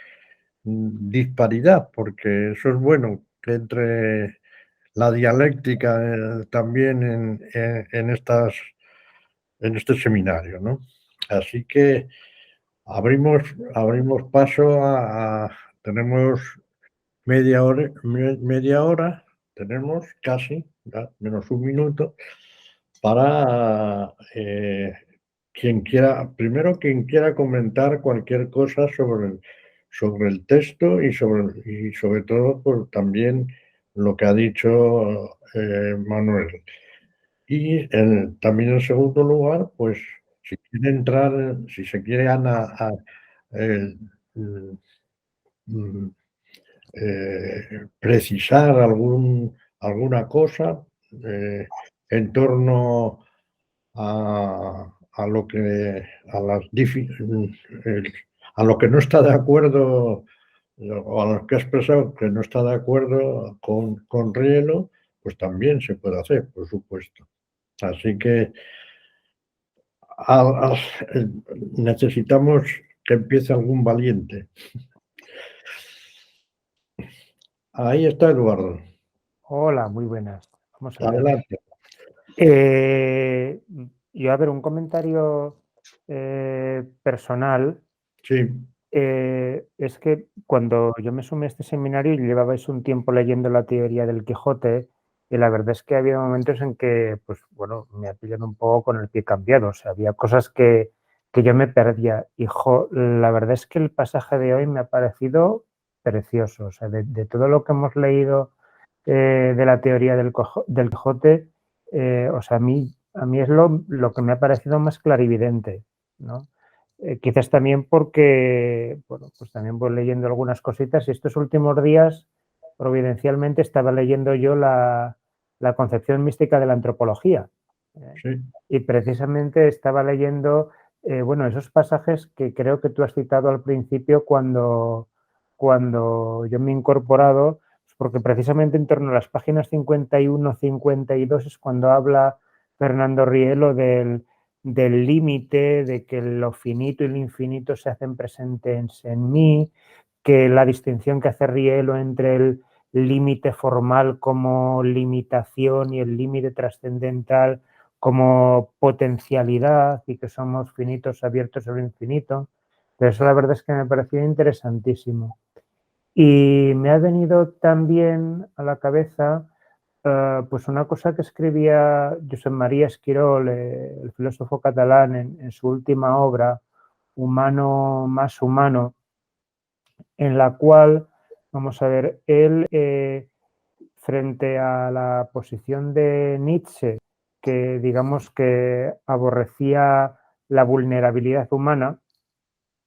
disparidad, porque eso es bueno, que entre la dialéctica también en este seminario, ¿no? Así que abrimos paso tenemos media hora, tenemos casi, menos un minuto, para quien quiera comentar cualquier cosa sobre el texto y sobre todo pues, también lo que ha dicho Manuel. Y también en segundo lugar, pues si quiere entrar, si se quiere eh, mm, precisar alguna cosa en torno a lo que a lo que no está de acuerdo o a lo que ha expresado que no está de acuerdo con Rielo, pues también se puede hacer, por supuesto. Así que necesitamos que empiece algún valiente. Ahí está Eduardo. Hola, muy buenas. Vamos a ver. Adelante. Yo, a ver, un comentario personal. Sí. Es que cuando yo me sumé a este seminario llevabais un tiempo leyendo la teoría del Quijote y la verdad es que había momentos en que, pues bueno, me ha pillado un poco con el pie cambiado. O sea, había cosas que yo me perdía. La verdad es que el pasaje de hoy me ha parecido precioso. O sea, de todo lo que hemos leído de la teoría del Quijote, o sea, a mí es lo que me ha parecido más clarividente, ¿no? Quizás también porque, bueno, pues también voy leyendo algunas cositas y estos últimos días, providencialmente, estaba leyendo yo la concepción mística de la antropología. Sí. Y precisamente estaba leyendo, bueno, esos pasajes que creo que tú has citado al principio cuando yo me he incorporado, porque precisamente en torno a las páginas 51, 52 es cuando habla Fernando Rielo del límite, de que lo finito y lo infinito se hacen presentes en mí, que la distinción que hace Rielo entre el límite formal como limitación y el límite trascendental como potencialidad y que somos finitos abiertos a lo infinito. Pero eso la verdad es que me pareció interesantísimo. Y me ha venido también a la cabeza pues una cosa que escribía Josep María Esquirol, el filósofo catalán, en su última obra, Humano más humano, en la cual, vamos a ver, él, frente a la posición de Nietzsche, que digamos que aborrecía la vulnerabilidad humana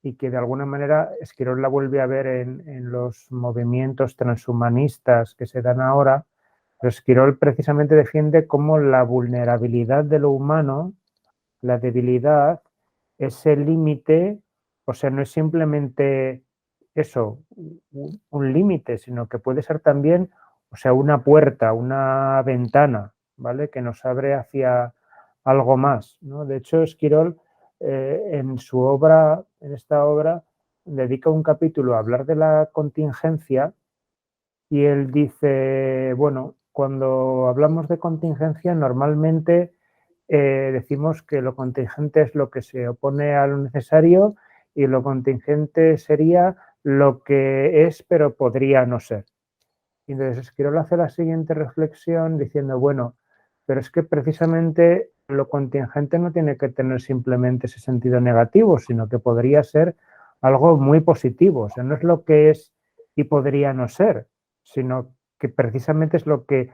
y que de alguna manera Esquirol la vuelve a ver en los movimientos transhumanistas que se dan ahora, pero Esquirol precisamente defiende cómo la vulnerabilidad de lo humano, la debilidad, ese límite, o sea, no es simplemente eso, un límite, sino que puede ser también, o sea, una puerta, una ventana, ¿vale? Que nos abre hacia algo más, ¿no? De hecho, Esquirol en su obra, en esta obra, dedica un capítulo a hablar de la contingencia y él dice, bueno, cuando hablamos de contingencia normalmente decimos que lo contingente es lo que se opone a lo necesario y lo contingente sería lo que es pero podría no ser. Y entonces Esquirol hace la siguiente reflexión diciendo, bueno, pero es que precisamente lo contingente no tiene que tener simplemente ese sentido negativo, sino que podría ser algo muy positivo. O sea, no es lo que es y podría no ser, sino que precisamente es lo que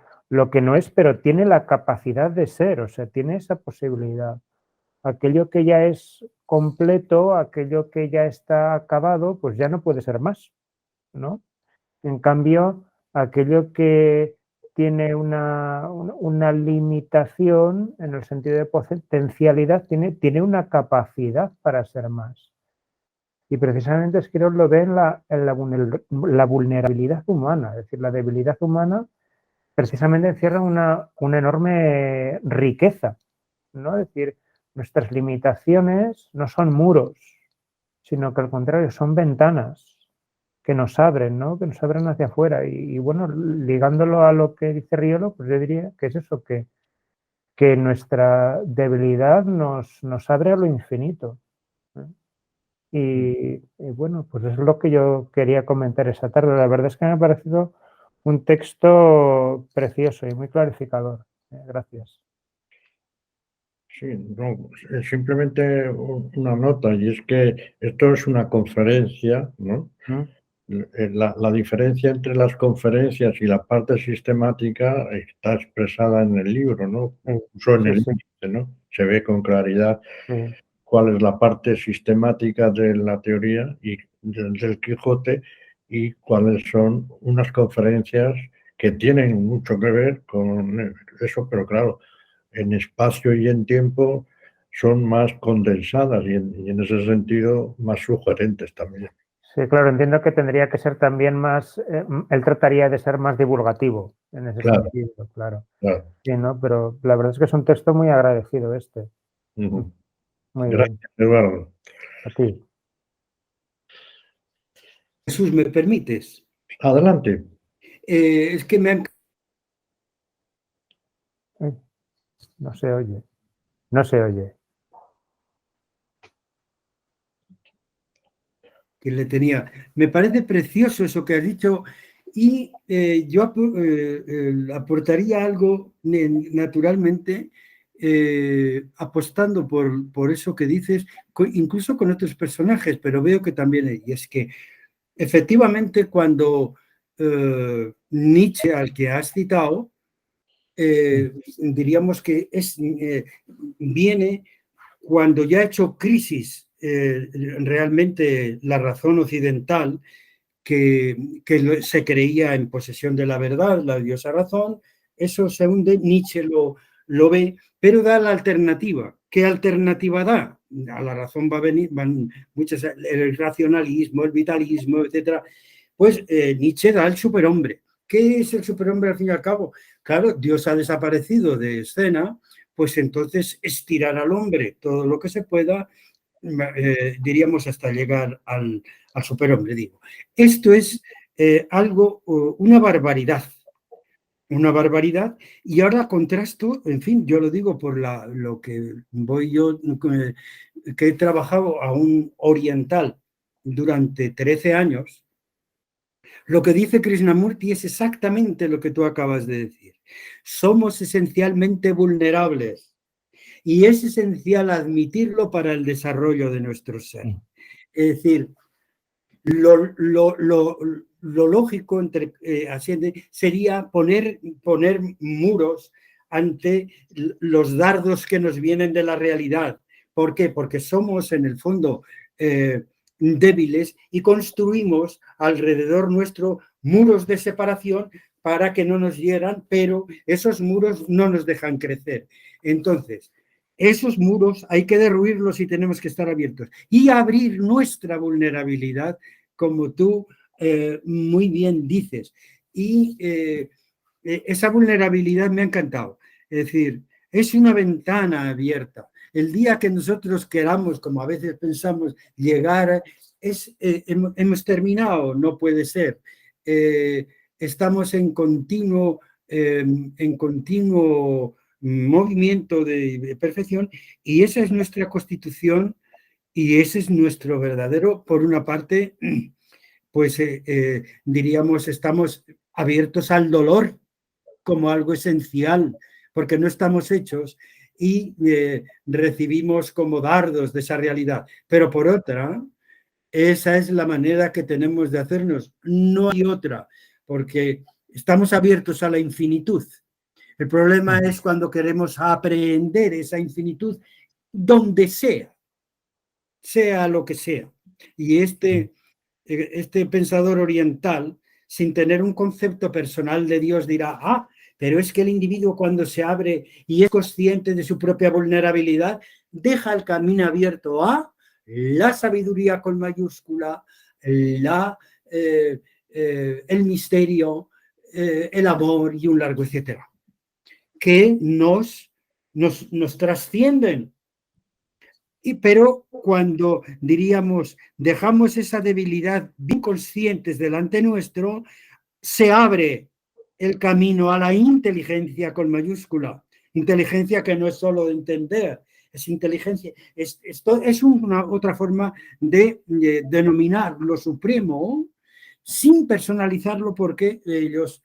no es, pero tiene la capacidad de ser, o sea, tiene esa posibilidad. Aquello que ya es completo, aquello que ya está acabado, pues ya no puede ser más, ¿no? En cambio, aquello que tiene una limitación en el sentido de potencialidad, tiene una capacidad para ser más. Y precisamente Skinner lo ve en la vulnerabilidad humana, es decir, la debilidad humana precisamente encierra una enorme riqueza, ¿no? Es decir, nuestras limitaciones no son muros, sino que al contrario, son ventanas que nos abren, ¿no? Que nos abren hacia afuera. Y bueno, ligándolo a lo que dice Riolo, pues yo diría que es eso, que nuestra debilidad nos abre a lo infinito, ¿eh? Y bueno, pues es lo que yo quería comentar esa tarde. La verdad es que me ha parecido un texto precioso y muy clarificador. Gracias. Sí, no, es simplemente una nota, y es que esto es una conferencia, ¿no? La diferencia entre las conferencias y la parte sistemática está expresada en el libro, ¿no? Incluso en el índice, ¿no? Se ve con claridad cuál es la parte sistemática de la teoría y del Quijote y cuáles son unas conferencias que tienen mucho que ver con eso, pero claro, en espacio y en tiempo son más condensadas y en ese sentido más sugerentes también. Sí, claro, entiendo que tendría que ser también más, él trataría de ser más divulgativo en ese sentido, claro. Sí, ¿no? Pero la verdad es que es un texto muy agradecido este. Muy Gracias, bien. Eduardo. A ti. Jesús, ¿me permites? Adelante. Es que me han... No se oye. No se oye. Que le tenía. Me parece precioso eso que has dicho y yo aportaría algo naturalmente apostando por eso que dices, incluso con otros personajes, pero veo que también, y es que efectivamente cuando Nietzsche, al que has citado, diríamos que viene cuando ya ha hecho crisis realmente la razón occidental, que se creía en posesión de la verdad, la odiosa razón, eso se hunde, Nietzsche lo ve, pero da la alternativa. ¿Qué alternativa da? A la razón van muchas, el racionalismo, el vitalismo, etc. Pues Nietzsche da el superhombre. ¿Qué es el superhombre al fin y al cabo? Claro, Dios ha desaparecido de escena, pues entonces estirar al hombre todo lo que se pueda, diríamos hasta llegar al superhombre, digo. Esto es algo, una barbaridad, y ahora contrasto, en fin, yo lo digo por lo que voy yo, que he trabajado a un oriental durante 13 años, lo que dice Krishnamurti es exactamente lo que tú acabas de decir. Somos esencialmente vulnerables y es esencial admitirlo para el desarrollo de nuestro ser. Es decir, lo lógico sería poner muros ante los dardos que nos vienen de la realidad. ¿Por qué? Porque somos en el fondo débiles y construimos alrededor nuestro muros de separación para que no nos hieran, pero esos muros no nos dejan crecer. Entonces, esos muros hay que derruirlos y tenemos que estar abiertos y abrir nuestra vulnerabilidad, como tú muy bien dices. Y esa vulnerabilidad me ha encantado. Es decir, es una ventana abierta. El día que nosotros queramos, como a veces pensamos, llegar, hemos terminado, no puede ser. Estamos en continuo movimiento de perfección y esa es nuestra constitución y ese es nuestro verdadero, por una parte, pues diríamos, estamos abiertos al dolor como algo esencial porque no estamos hechos y recibimos como dardos de esa realidad. Pero por otra, esa es la manera que tenemos de hacernos, no hay otra, porque estamos abiertos a la infinitud. El problema es cuando queremos aprehender esa infinitud donde sea lo que sea. Y este pensador oriental, sin tener un concepto personal de Dios, dirá, pero es que el individuo cuando se abre y es consciente de su propia vulnerabilidad, deja el camino abierto a la sabiduría con mayúscula, el misterio, el amor y un largo etcétera, que nos trascienden. Pero cuando, diríamos, dejamos esa debilidad bien conscientes delante nuestro, se abre el camino a la inteligencia con mayúscula. Inteligencia que no es solo de entender, es inteligencia. Esto es una otra forma de denominar lo supremo sin personalizarlo, porque ellos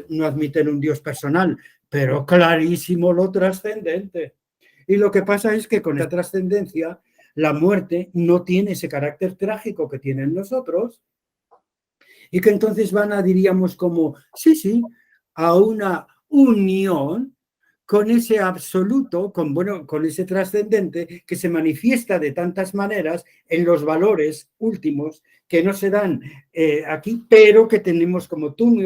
no admiten un Dios personal, pero clarísimo lo trascendente. Y lo que pasa es que con esta trascendencia, la muerte no tiene ese carácter trágico que tienen nosotros, y que entonces van a, diríamos, como, a una unión con ese absoluto, con ese trascendente que se manifiesta de tantas maneras en los valores últimos que no se dan aquí, pero que tenemos, como tú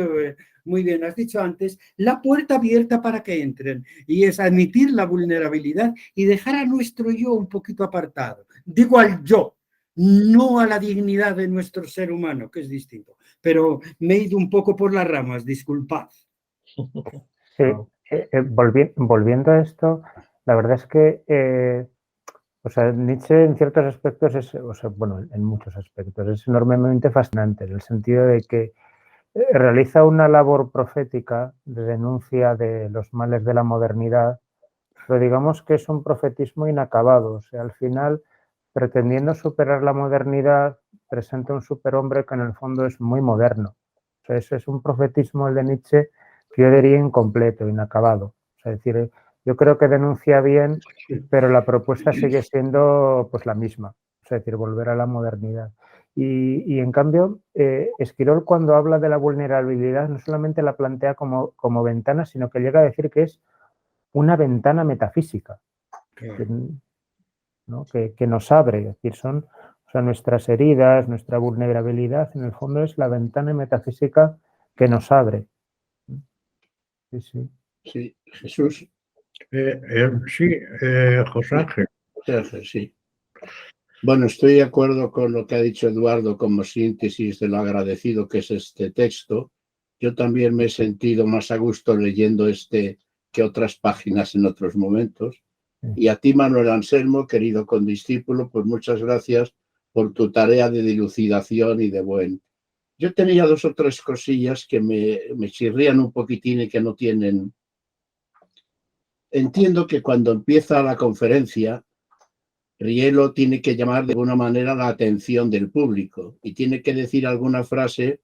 muy bien has dicho antes, la puerta abierta para que entren, y es admitir la vulnerabilidad y dejar a nuestro yo un poquito apartado. Digo al yo, no a la dignidad de nuestro ser humano, que es distinto. Pero me he ido un poco por las ramas, disculpad. Sí, volviendo a esto, la verdad es que Nietzsche en ciertos aspectos en muchos aspectos es enormemente fascinante, en el sentido de que realiza una labor profética de denuncia de los males de la modernidad, pero digamos que es un profetismo inacabado. O sea, al final, pretendiendo superar la modernidad, presenta un superhombre que en el fondo es muy moderno. O sea, ese es un profetismo, el de Nietzsche, que yo diría incompleto, inacabado. O sea, es decir, yo creo que denuncia bien, pero la propuesta sigue siendo pues la misma. O sea, es decir, volver a la modernidad. Y en cambio, Esquirol, cuando habla de la vulnerabilidad, no solamente la plantea como ventana, sino que llega a decir que es una ventana metafísica, ¿no? que nos abre. Es decir, nuestras heridas, nuestra vulnerabilidad, en el fondo es la ventana metafísica que nos abre. Sí, Jesús. José Ángel. Sí. Bueno, estoy de acuerdo con lo que ha dicho Eduardo como síntesis de lo agradecido que es este texto. Yo también me he sentido más a gusto leyendo que otras páginas en otros momentos. Y a ti, Manuel Anselmo, querido condiscípulo, pues muchas gracias por tu tarea de dilucidación y de buen. Yo tenía 2 o 3 cosillas que me chirrían un poquitín y que no tienen. Entiendo que cuando empieza la conferencia, Rielo tiene que llamar de alguna manera la atención del público y tiene que decir alguna frase.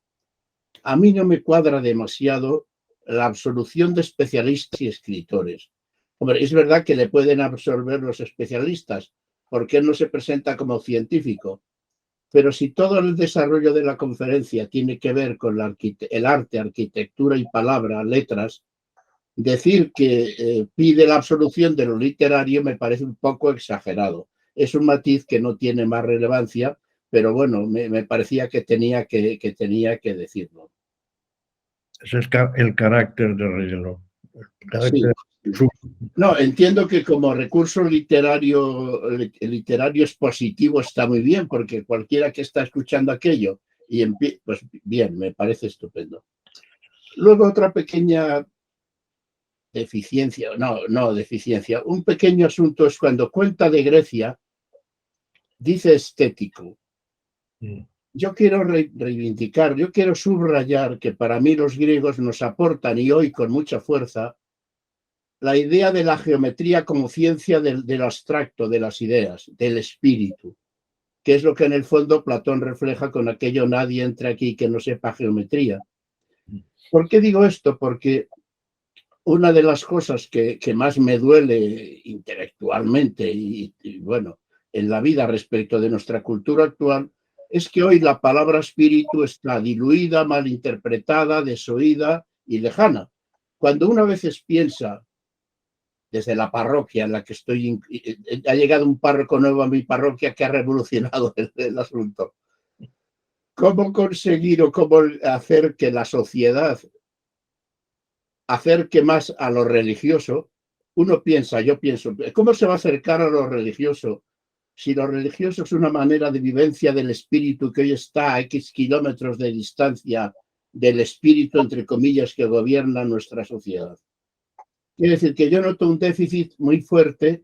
A mí no me cuadra demasiado la absolución de especialistas y escritores. Hombre, es verdad que le pueden absorber los especialistas, porque él no se presenta como científico, pero si todo el desarrollo de la conferencia tiene que ver con el arte, arquitectura y palabra, letras, decir que pide la absolución de lo literario me parece un poco exagerado. Es un matiz que no tiene más relevancia, pero bueno, me parecía que tenía que decirlo. Ese es el carácter de Rielo. Sí. No, entiendo que como recurso literario expositivo está muy bien, porque cualquiera que está escuchando aquello pues bien, me parece estupendo. Luego otra pequeña deficiencia, un pequeño asunto es cuando cuenta de Grecia, dice estético. Yo quiero reivindicar, yo quiero subrayar que para mí los griegos nos aportan, y hoy con mucha fuerza, la idea de la geometría como ciencia del abstracto, de las ideas, del espíritu, que es lo que en el fondo Platón refleja con aquello nadie entre aquí que no sepa geometría. ¿Por qué digo esto? Porque una de las cosas que más me duele intelectualmente y bueno, en la vida respecto de nuestra cultura actual es que hoy la palabra espíritu está diluida, malinterpretada, desoída y lejana. Cuando una vez piensa desde la parroquia en la que estoy, ha llegado un párroco nuevo a mi parroquia que ha revolucionado el asunto. ¿Cómo conseguir o cómo hacer que la sociedad acerque más a lo religioso? Uno piensa, yo pienso, ¿cómo se va a acercar a lo religioso? Si lo religioso es una manera de vivencia del espíritu que hoy está a X kilómetros de distancia del espíritu, entre comillas, que gobierna nuestra sociedad. Quiere decir que yo noto un déficit muy fuerte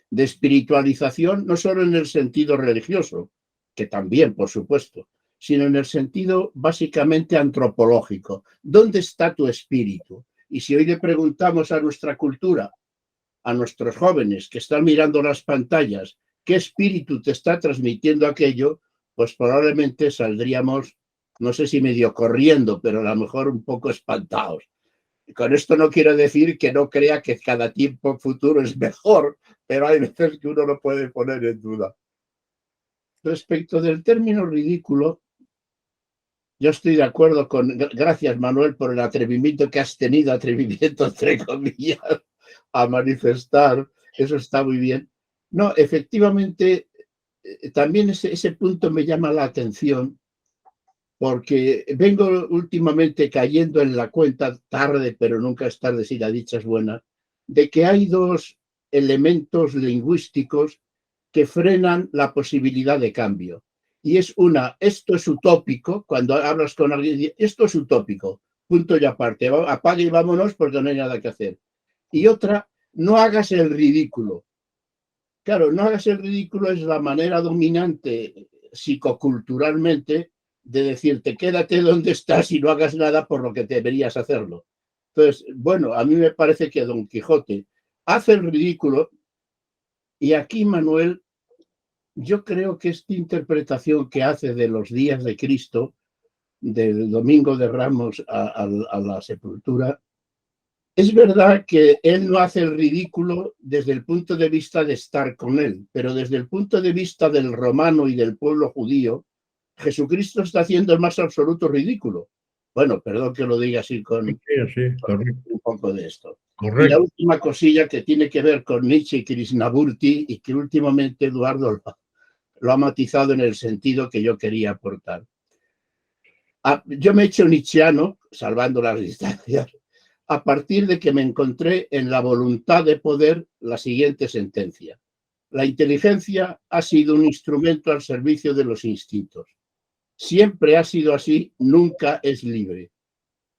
de espiritualización, no solo en el sentido religioso, que también, por supuesto, sino en el sentido básicamente antropológico. ¿Dónde está tu espíritu? Y si hoy le preguntamos a nuestra cultura, a nuestros jóvenes que están mirando las pantallas, ¿qué espíritu te está transmitiendo aquello? Pues probablemente saldríamos, no sé si medio corriendo, pero a lo mejor un poco espantados. Con esto no quiero decir que no crea que cada tiempo futuro es mejor, pero hay veces que uno lo puede poner en duda. Respecto del término ridículo, yo estoy de acuerdo con, gracias Manuel por el atrevimiento que has tenido, atrevimiento entre comillas, a manifestar, eso está muy bien. No, efectivamente, también ese punto me llama la atención, porque vengo últimamente cayendo en la cuenta, tarde, pero nunca es tarde si la dicha es buena, de que hay dos elementos lingüísticos que frenan la posibilidad de cambio. Y es una, esto es utópico, cuando hablas con alguien, esto es utópico, punto y aparte, apague y vámonos porque no hay nada que hacer. Y otra, no hagas el ridículo. Claro, no hagas el ridículo es la manera dominante psicoculturalmente de decirte quédate donde estás y no hagas nada por lo que deberías hacerlo. Entonces, bueno, a mí me parece que Don Quijote hace el ridículo y aquí Manuel, yo creo que esta interpretación que hace de los días de Cristo, del Domingo de Ramos a la sepultura, es verdad que él no hace el ridículo desde el punto de vista de estar con él, pero desde el punto de vista del romano y del pueblo judío, Jesucristo está haciendo el más absoluto ridículo. Bueno, perdón que lo diga así con un poco de esto. Correcto. Y la última cosilla que tiene que ver con Nietzsche y Krishnamurti y que últimamente Eduardo lo ha matizado en el sentido que yo quería aportar. Yo me he hecho nietzscheano, salvando las distancias, a partir de que me encontré en la voluntad de poder la siguiente sentencia. La inteligencia ha sido un instrumento al servicio de los instintos. Siempre ha sido así, nunca es libre.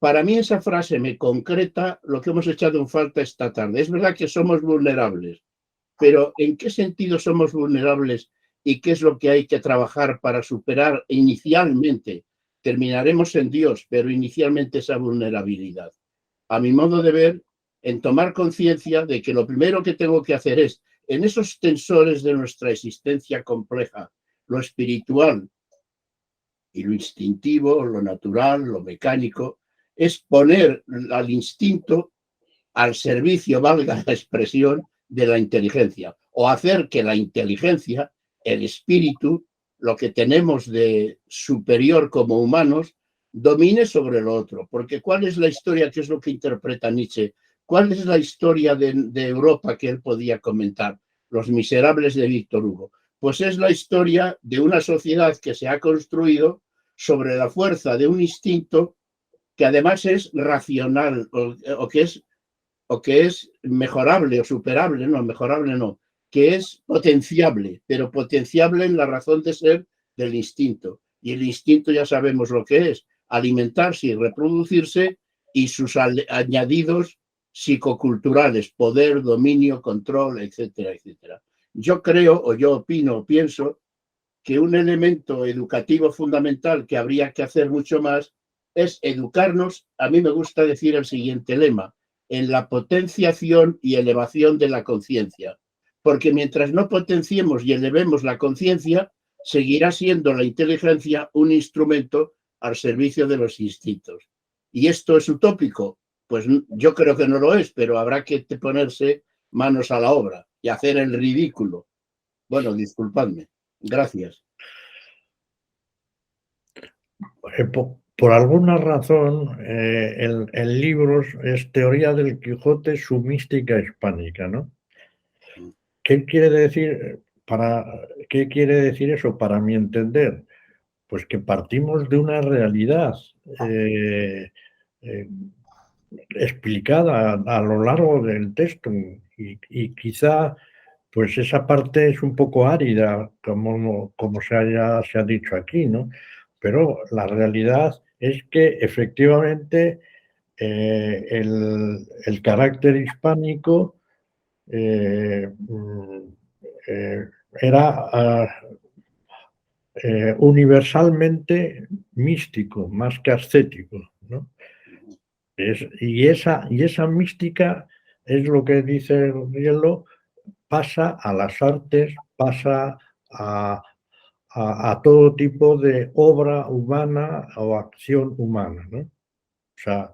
Para mí esa frase me concreta lo que hemos echado en falta esta tarde. Es verdad que somos vulnerables, pero ¿en qué sentido somos vulnerables y qué es lo que hay que trabajar para superar inicialmente? Terminaremos en Dios, pero inicialmente esa vulnerabilidad. A mi modo de ver, en tomar conciencia de que lo primero que tengo que hacer es, en esos tensores de nuestra existencia compleja, lo espiritual y lo instintivo, lo natural, lo mecánico, es poner al instinto al servicio, valga la expresión, de la inteligencia, o hacer que la inteligencia, el espíritu, lo que tenemos de superior como humanos, domine sobre lo otro. Porque ¿cuál es la historia? ¿Qué es lo que interpreta Nietzsche? ¿Cuál es la historia de Europa que él podía comentar? Los Miserables de Víctor Hugo. Pues es la historia de una sociedad que se ha construido sobre la fuerza de un instinto que además es racional o que es mejorable o superable, no, mejorable no, que es potenciable, pero potenciable en la razón de ser del instinto. Y el instinto ya sabemos lo que es, alimentarse y reproducirse y sus añadidos psicoculturales, poder, dominio, control, etcétera, etcétera. Yo creo, o yo opino, o pienso, que un elemento educativo fundamental que habría que hacer mucho más es educarnos, a mí me gusta decir el siguiente lema, en la potenciación y elevación de la conciencia. Porque mientras no potenciemos y elevemos la conciencia, seguirá siendo la inteligencia un instrumento al servicio de los instintos. Y esto es utópico, pues yo creo que no lo es, pero habrá que ponerse manos a la obra y hacer el ridículo. Bueno, disculpadme. Gracias. Por alguna razón, el libro es Teoría del Quijote, su mística hispánica, ¿no? ¿Qué quiere decir eso para mi entender? Pues que partimos de una realidad explicada a lo largo del texto y quizá pues esa parte es un poco árida, como se ha dicho aquí, ¿no? Pero la realidad es que efectivamente el carácter hispánico era universalmente místico, más que ascético, ¿no? Y esa mística es lo que dice Riello, pasa a las artes, pasa a todo tipo de obra humana o acción humana, ¿no? O sea,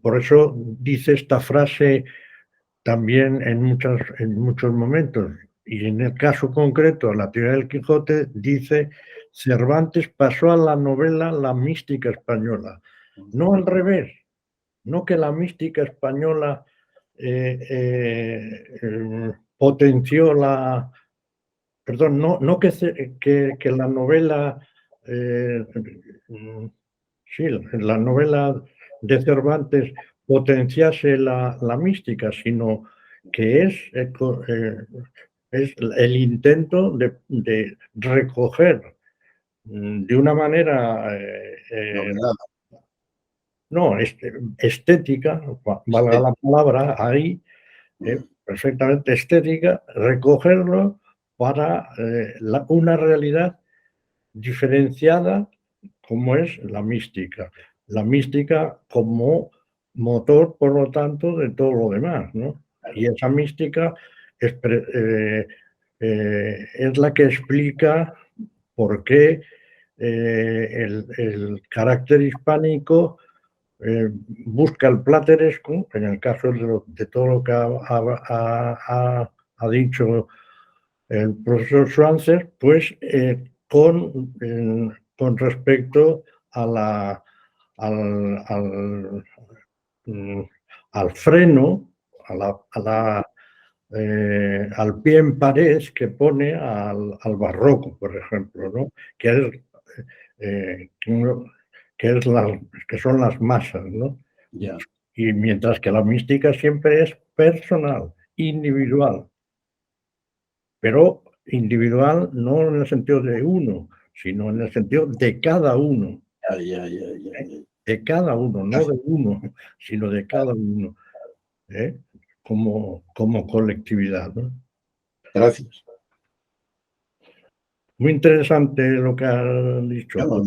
por eso dice esta frase también en muchos momentos, y en el caso concreto, la teoría del Quijote dice: Cervantes pasó a la novela la mística española, no al revés, no que la mística española potenció perdón, no que la novela, sí, la novela de Cervantes potenciase la mística, sino que es el intento de recoger de una manera estética, valga la palabra, ahí, perfectamente estética, recogerlo para una realidad diferenciada como es la mística. La mística como motor, por lo tanto, de todo lo demás, ¿no? Y esa mística es la que explica por qué el carácter hispánico busca el plateresco, en el caso de todo lo que ha dicho el profesor Schwanzer, pues con respecto a al freno, al pie en pared que pone al barroco, por ejemplo, ¿no? Que son las masas, ¿no? Ya. Y mientras que la mística siempre es personal, individual, pero individual no en el sentido de uno, sino en el sentido de cada uno. Ya. De cada uno, no de uno, sino de cada uno, como colectividad, ¿no? Gracias. Muy interesante lo que has dicho. No.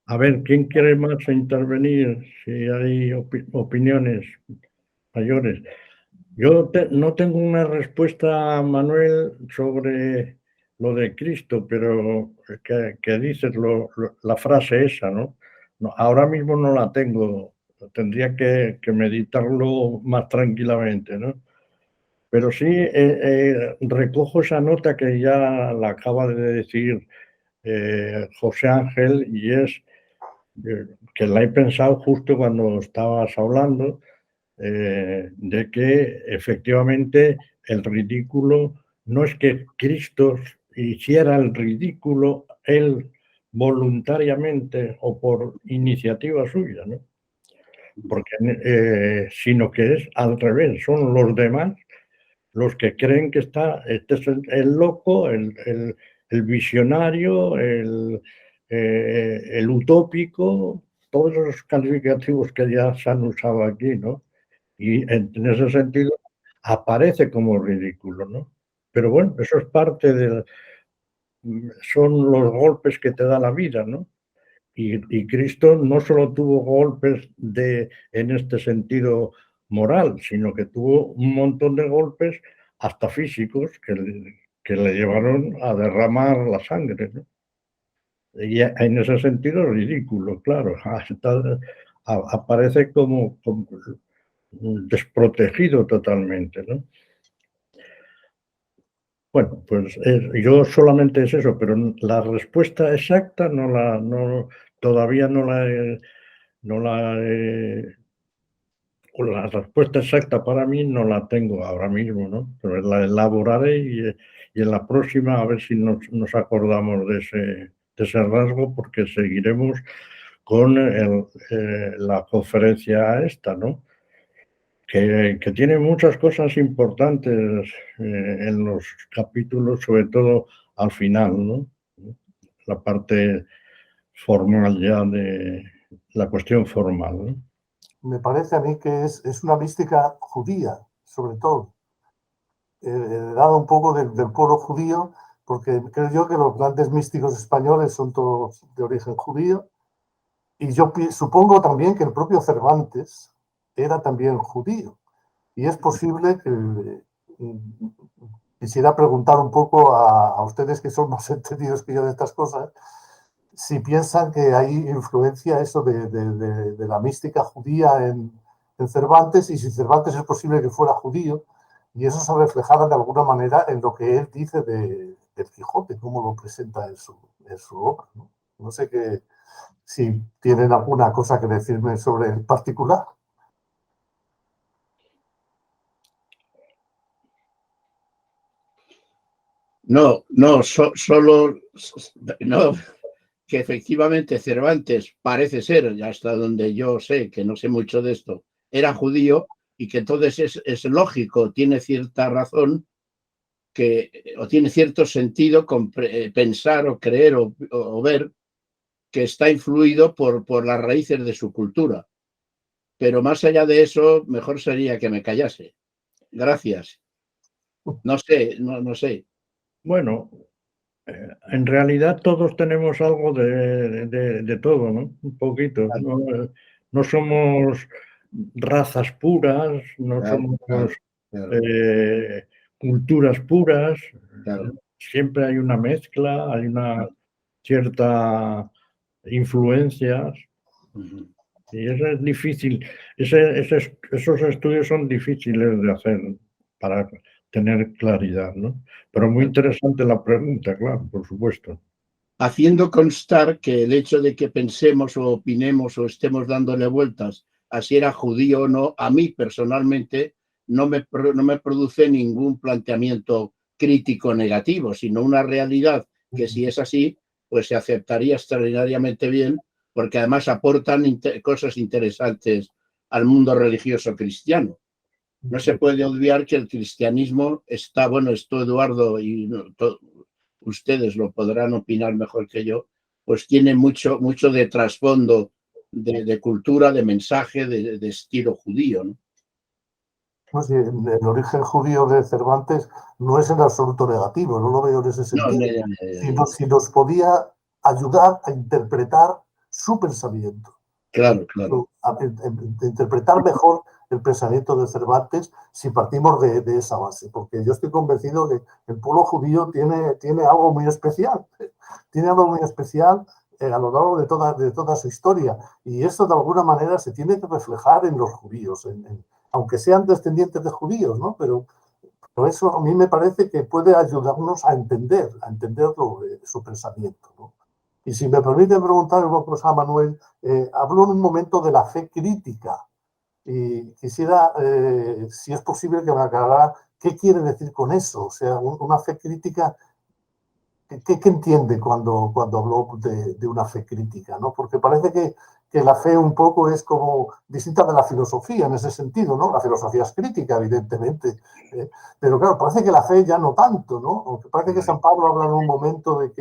A ver, ¿quién quiere más intervenir? Si hay opiniones mayores. Yo no tengo una respuesta, Manuel, sobre lo de Cristo, pero que dices la frase esa, ¿no? Ahora mismo no la tengo, tendría que meditarlo más tranquilamente, ¿no? Pero sí recojo esa nota que ya la acaba de decir José Ángel, y es que la he pensado justo cuando estabas hablando, de que efectivamente el ridículo no es que Cristo hiciera el ridículo él voluntariamente o por iniciativa suya, ¿no? Sino que es al revés, son los demás los que creen que este es el loco, el visionario, el utópico, todos los calificativos que ya se han usado aquí, ¿no? Y en ese sentido aparece como ridículo, ¿no? Pero bueno, eso es parte son los golpes que te da la vida, ¿no? Y Cristo no solo tuvo golpes en este sentido moral, sino que tuvo un montón de golpes hasta físicos que le llevaron a derramar la sangre, ¿no? Y en ese sentido es ridículo, claro. Aparece como desprotegido totalmente, ¿no? Bueno, pues yo solamente es eso, pero la respuesta exacta todavía no la la respuesta exacta para mí no la tengo ahora mismo, ¿no? Pero la elaboraré y en la próxima a ver si nos acordamos de ese rasgo, porque seguiremos con la conferencia esta, ¿no? Que tiene muchas cosas importantes en los capítulos, sobre todo al final, ¿no? La parte formal ya de la cuestión formal, ¿no? Me parece a mí que es una mística judía, sobre todo, heredada un poco del pueblo judío, porque creo yo que los grandes místicos españoles son todos de origen judío, y yo supongo también que el propio Cervantes era también judío, y es posible que quisiera preguntar un poco a ustedes que son más entendidos que yo de estas cosas, si piensan que hay influencia eso de la mística judía en Cervantes, y si Cervantes es posible que fuera judío, y eso se reflejara de alguna manera en lo que él dice del Quijote, cómo lo presenta en su obra, ¿no? No sé si tienen alguna cosa que decirme sobre el particular. No, solo no, que efectivamente Cervantes parece ser, ya hasta donde yo sé, que no sé mucho de esto, era judío, y que entonces es lógico, tiene cierta razón, o tiene cierto sentido pensar o creer o ver que está influido por las raíces de su cultura. Pero más allá de eso, mejor sería que me callase. Gracias. No sé, no sé. Bueno, en realidad todos tenemos algo de todo, ¿no? Un poquito. No somos razas puras, no somos culturas puras. Claro. Siempre hay una mezcla, hay una cierta influencias. Y eso es difícil. Esos estudios son difíciles de hacer para tener claridad, ¿no? Pero muy interesante la pregunta, claro, por supuesto. Haciendo constar que el hecho de que pensemos o opinemos o estemos dándole vueltas a si era judío o no, a mí personalmente no me produce ningún planteamiento crítico negativo, sino una realidad que, si es así, pues se aceptaría extraordinariamente bien, porque además aportan cosas interesantes al mundo religioso cristiano. No se puede olvidar que el cristianismo está, bueno, esto Eduardo y ustedes lo podrán opinar mejor que yo, pues tiene mucho de trasfondo de cultura, de mensaje, de estilo judío, ¿no? Pues el origen judío de Cervantes no es en absoluto negativo, no lo veo en ese sentido, sino si nos podía ayudar a interpretar su pensamiento. Claro. A interpretar mejor el pensamiento de Cervantes si partimos de esa base, porque yo estoy convencido de que el pueblo judío tiene algo muy especial, a lo largo de toda su historia, y eso de alguna manera se tiene que reflejar en los judíos, aunque sean descendientes de judíos, ¿no? Pero eso a mí me parece que puede ayudarnos a entender su pensamiento, ¿no? Y si me permite preguntar una cosa a Manuel, habló en un momento de la fe crítica, y quisiera, si es posible, que me aclarara qué quiere decir con eso. O sea, una fe crítica, ¿qué entiende cuando habló de una fe crítica, ¿no? Porque parece que la fe un poco es como distinta de la filosofía en ese sentido, ¿no? La filosofía es crítica, evidentemente, pero claro, parece que la fe ya no tanto, ¿no? Aunque parece que San Pablo habla en un momento de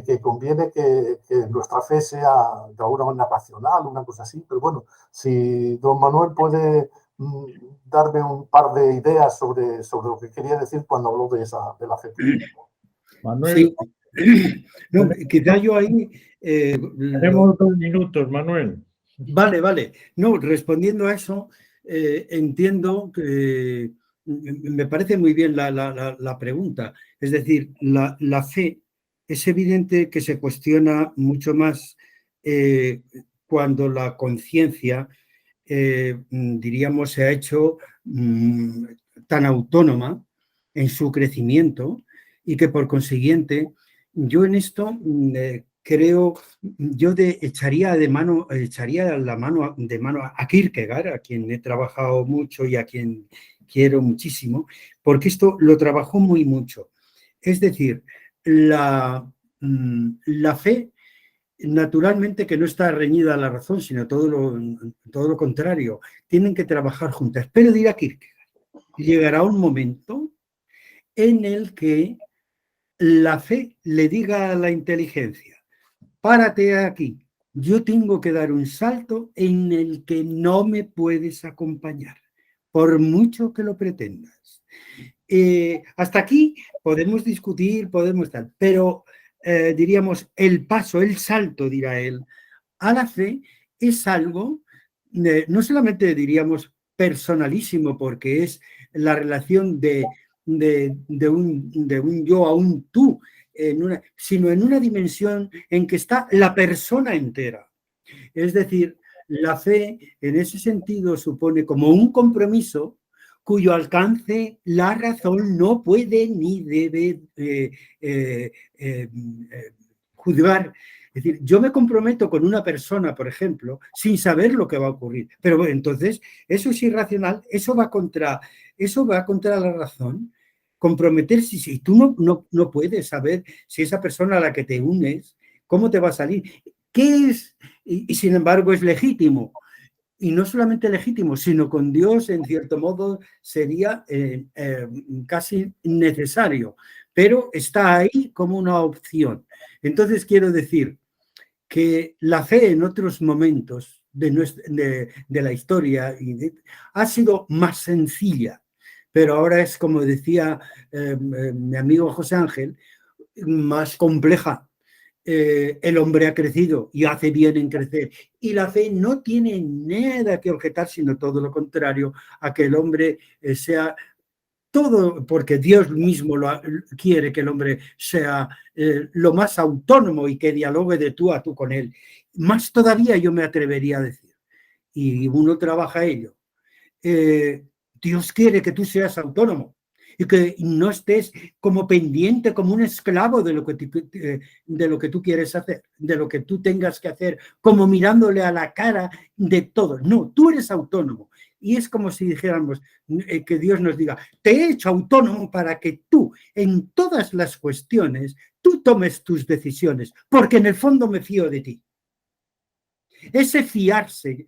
que conviene que nuestra fe sea de alguna manera racional, una cosa así, pero bueno, si don Manuel puede darme un par de ideas sobre lo que quería decir cuando habló de la fe crítica. Manuel. Sí. No, quizá yo ahí... tenemos 2 minutos, Manuel. Vale. No, respondiendo a eso, entiendo que me parece muy bien la pregunta. Es decir, la fe es evidente que se cuestiona mucho más cuando la conciencia, diríamos, se ha hecho tan autónoma en su crecimiento y que por consiguiente yo en esto creo, yo echaría la mano a Kierkegaard, a quien he trabajado mucho y a quien quiero muchísimo, porque esto lo trabajó muy mucho. Es decir, la fe, naturalmente, que no está reñida a la razón, sino todo lo contrario, tienen que trabajar juntas. Pero dirá Kierkegaard, llegará un momento en el que la fe le diga a la inteligencia: párate aquí, yo tengo que dar un salto en el que no me puedes acompañar, por mucho que lo pretendas. Hasta aquí podemos discutir, podemos tal, pero diríamos el paso, el salto, dirá él, a la fe es algo, no solamente diríamos personalísimo, porque es la relación de un yo a un tú, sino en una dimensión en que está la persona entera. Es decir, la fe en ese sentido supone como un compromiso cuyo alcance la razón no puede ni debe juzgar. Es decir, yo me comprometo con una persona, por ejemplo, sin saber lo que va a ocurrir. Pero bueno, entonces, eso es irracional, eso va contra la razón. Comprometerse, si tú no puedes saber si esa persona a la que te unes, cómo te va a salir, qué es, y sin embargo es legítimo. Y no solamente legítimo, sino con Dios, en cierto modo, sería casi necesario, pero está ahí como una opción. Entonces, quiero decir que la fe en otros momentos de la historia ha sido más sencilla, pero ahora es, como decía mi amigo José Ángel, más compleja. El hombre ha crecido y hace bien en crecer. Y la fe no tiene nada que objetar, sino todo lo contrario, a que el hombre sea todo, porque Dios mismo quiere que el hombre sea lo más autónomo y que dialogue de tú a tú con él. Más todavía yo me atrevería a decir, y uno trabaja ello, Dios quiere que tú seas autónomo y que no estés como pendiente, como un esclavo de lo que tú quieres hacer, de lo que tú tengas que hacer, como mirándole a la cara de todo. No, tú eres autónomo. Y es como si dijéramos que Dios nos diga: te he hecho autónomo para que tú, en todas las cuestiones, tú tomes tus decisiones, porque en el fondo me fío de ti. Ese fiarse,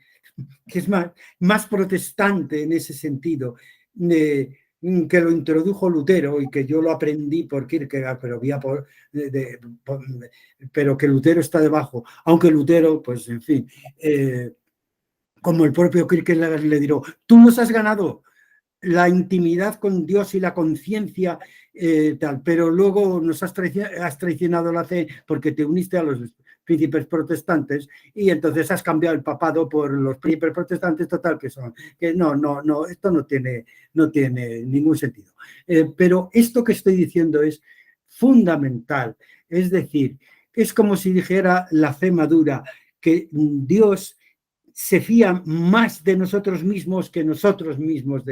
que es más protestante en ese sentido, que lo introdujo Lutero y que yo lo aprendí por Kierkegaard, pero que Lutero está debajo, aunque Lutero, pues en fin, como el propio Kierkegaard le dirá: tú nos has ganado la intimidad con Dios y la conciencia, tal, pero luego nos has traicionado la fe porque te uniste a los príncipes protestantes y entonces has cambiado el papado por los príncipes protestantes, total, que no, esto no tiene ningún sentido. Pero esto que estoy diciendo es fundamental, es decir, es como si dijera la fe madura que Dios se fía más de nosotros mismos que nosotros mismos,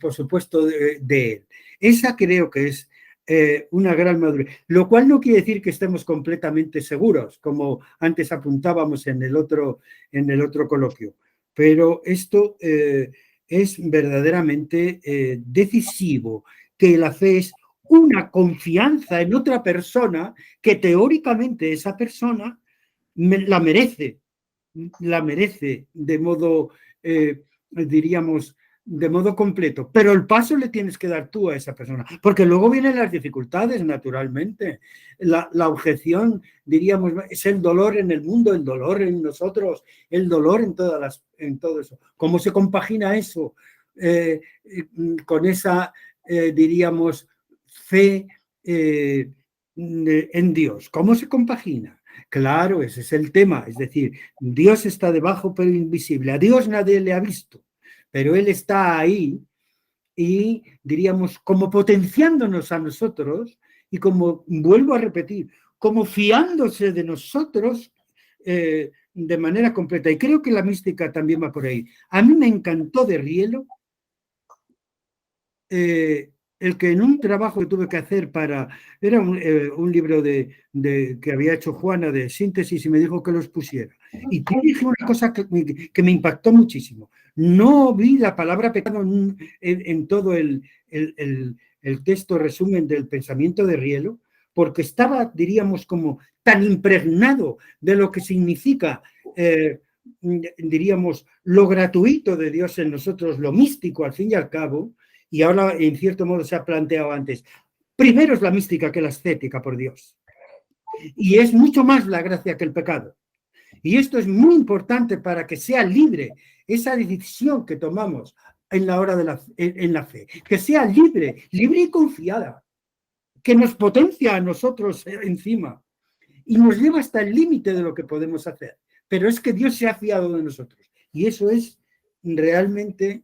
por supuesto, de él. Esa creo que es una gran madurez, lo cual no quiere decir que estemos completamente seguros, como antes apuntábamos en el otro coloquio, pero esto es verdaderamente decisivo, que la fe es una confianza en otra persona que teóricamente esa persona la merece de modo, diríamos, de modo completo, pero el paso le tienes que dar tú a esa persona, porque luego vienen las dificultades, naturalmente. La objeción, diríamos, es el dolor en el mundo, el dolor en nosotros, el dolor en todo eso. ¿Cómo se compagina eso con esa, diríamos, fe en Dios? ¿Cómo se compagina? Claro, ese es el tema, es decir, Dios está debajo pero invisible, a Dios nadie le ha visto, pero Él está ahí y diríamos como potenciándonos a nosotros y como, vuelvo a repetir, como fiándose de nosotros de manera completa. Y creo que la mística también va por ahí. A mí me encantó de Rielo el que en un trabajo que tuve que hacer era un libro que había hecho Juana de síntesis y me dijo que los pusiera. Y te dije una cosa que me impactó muchísimo. No vi la palabra pecado en todo el texto resumen del pensamiento de Rielo, porque estaba, diríamos, como tan impregnado de lo que significa, diríamos, lo gratuito de Dios en nosotros, lo místico al fin y al cabo, y ahora en cierto modo se ha planteado antes, primero es la mística que la estética, por Dios, y es mucho más la gracia que el pecado. Y esto es muy importante para que sea libre esa decisión que tomamos en la hora en la fe, que sea libre y confiada, que nos potencia a nosotros encima y nos lleva hasta el límite de lo que podemos hacer. Pero es que Dios se ha fiado de nosotros. Y eso es realmente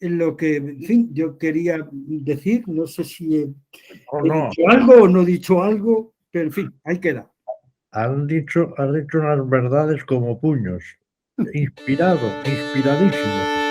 lo que, en fin, yo quería decir. No sé si he dicho algo o no he dicho algo, pero en fin, ahí queda. Has dicho unas verdades como puños. Inspiradísimo.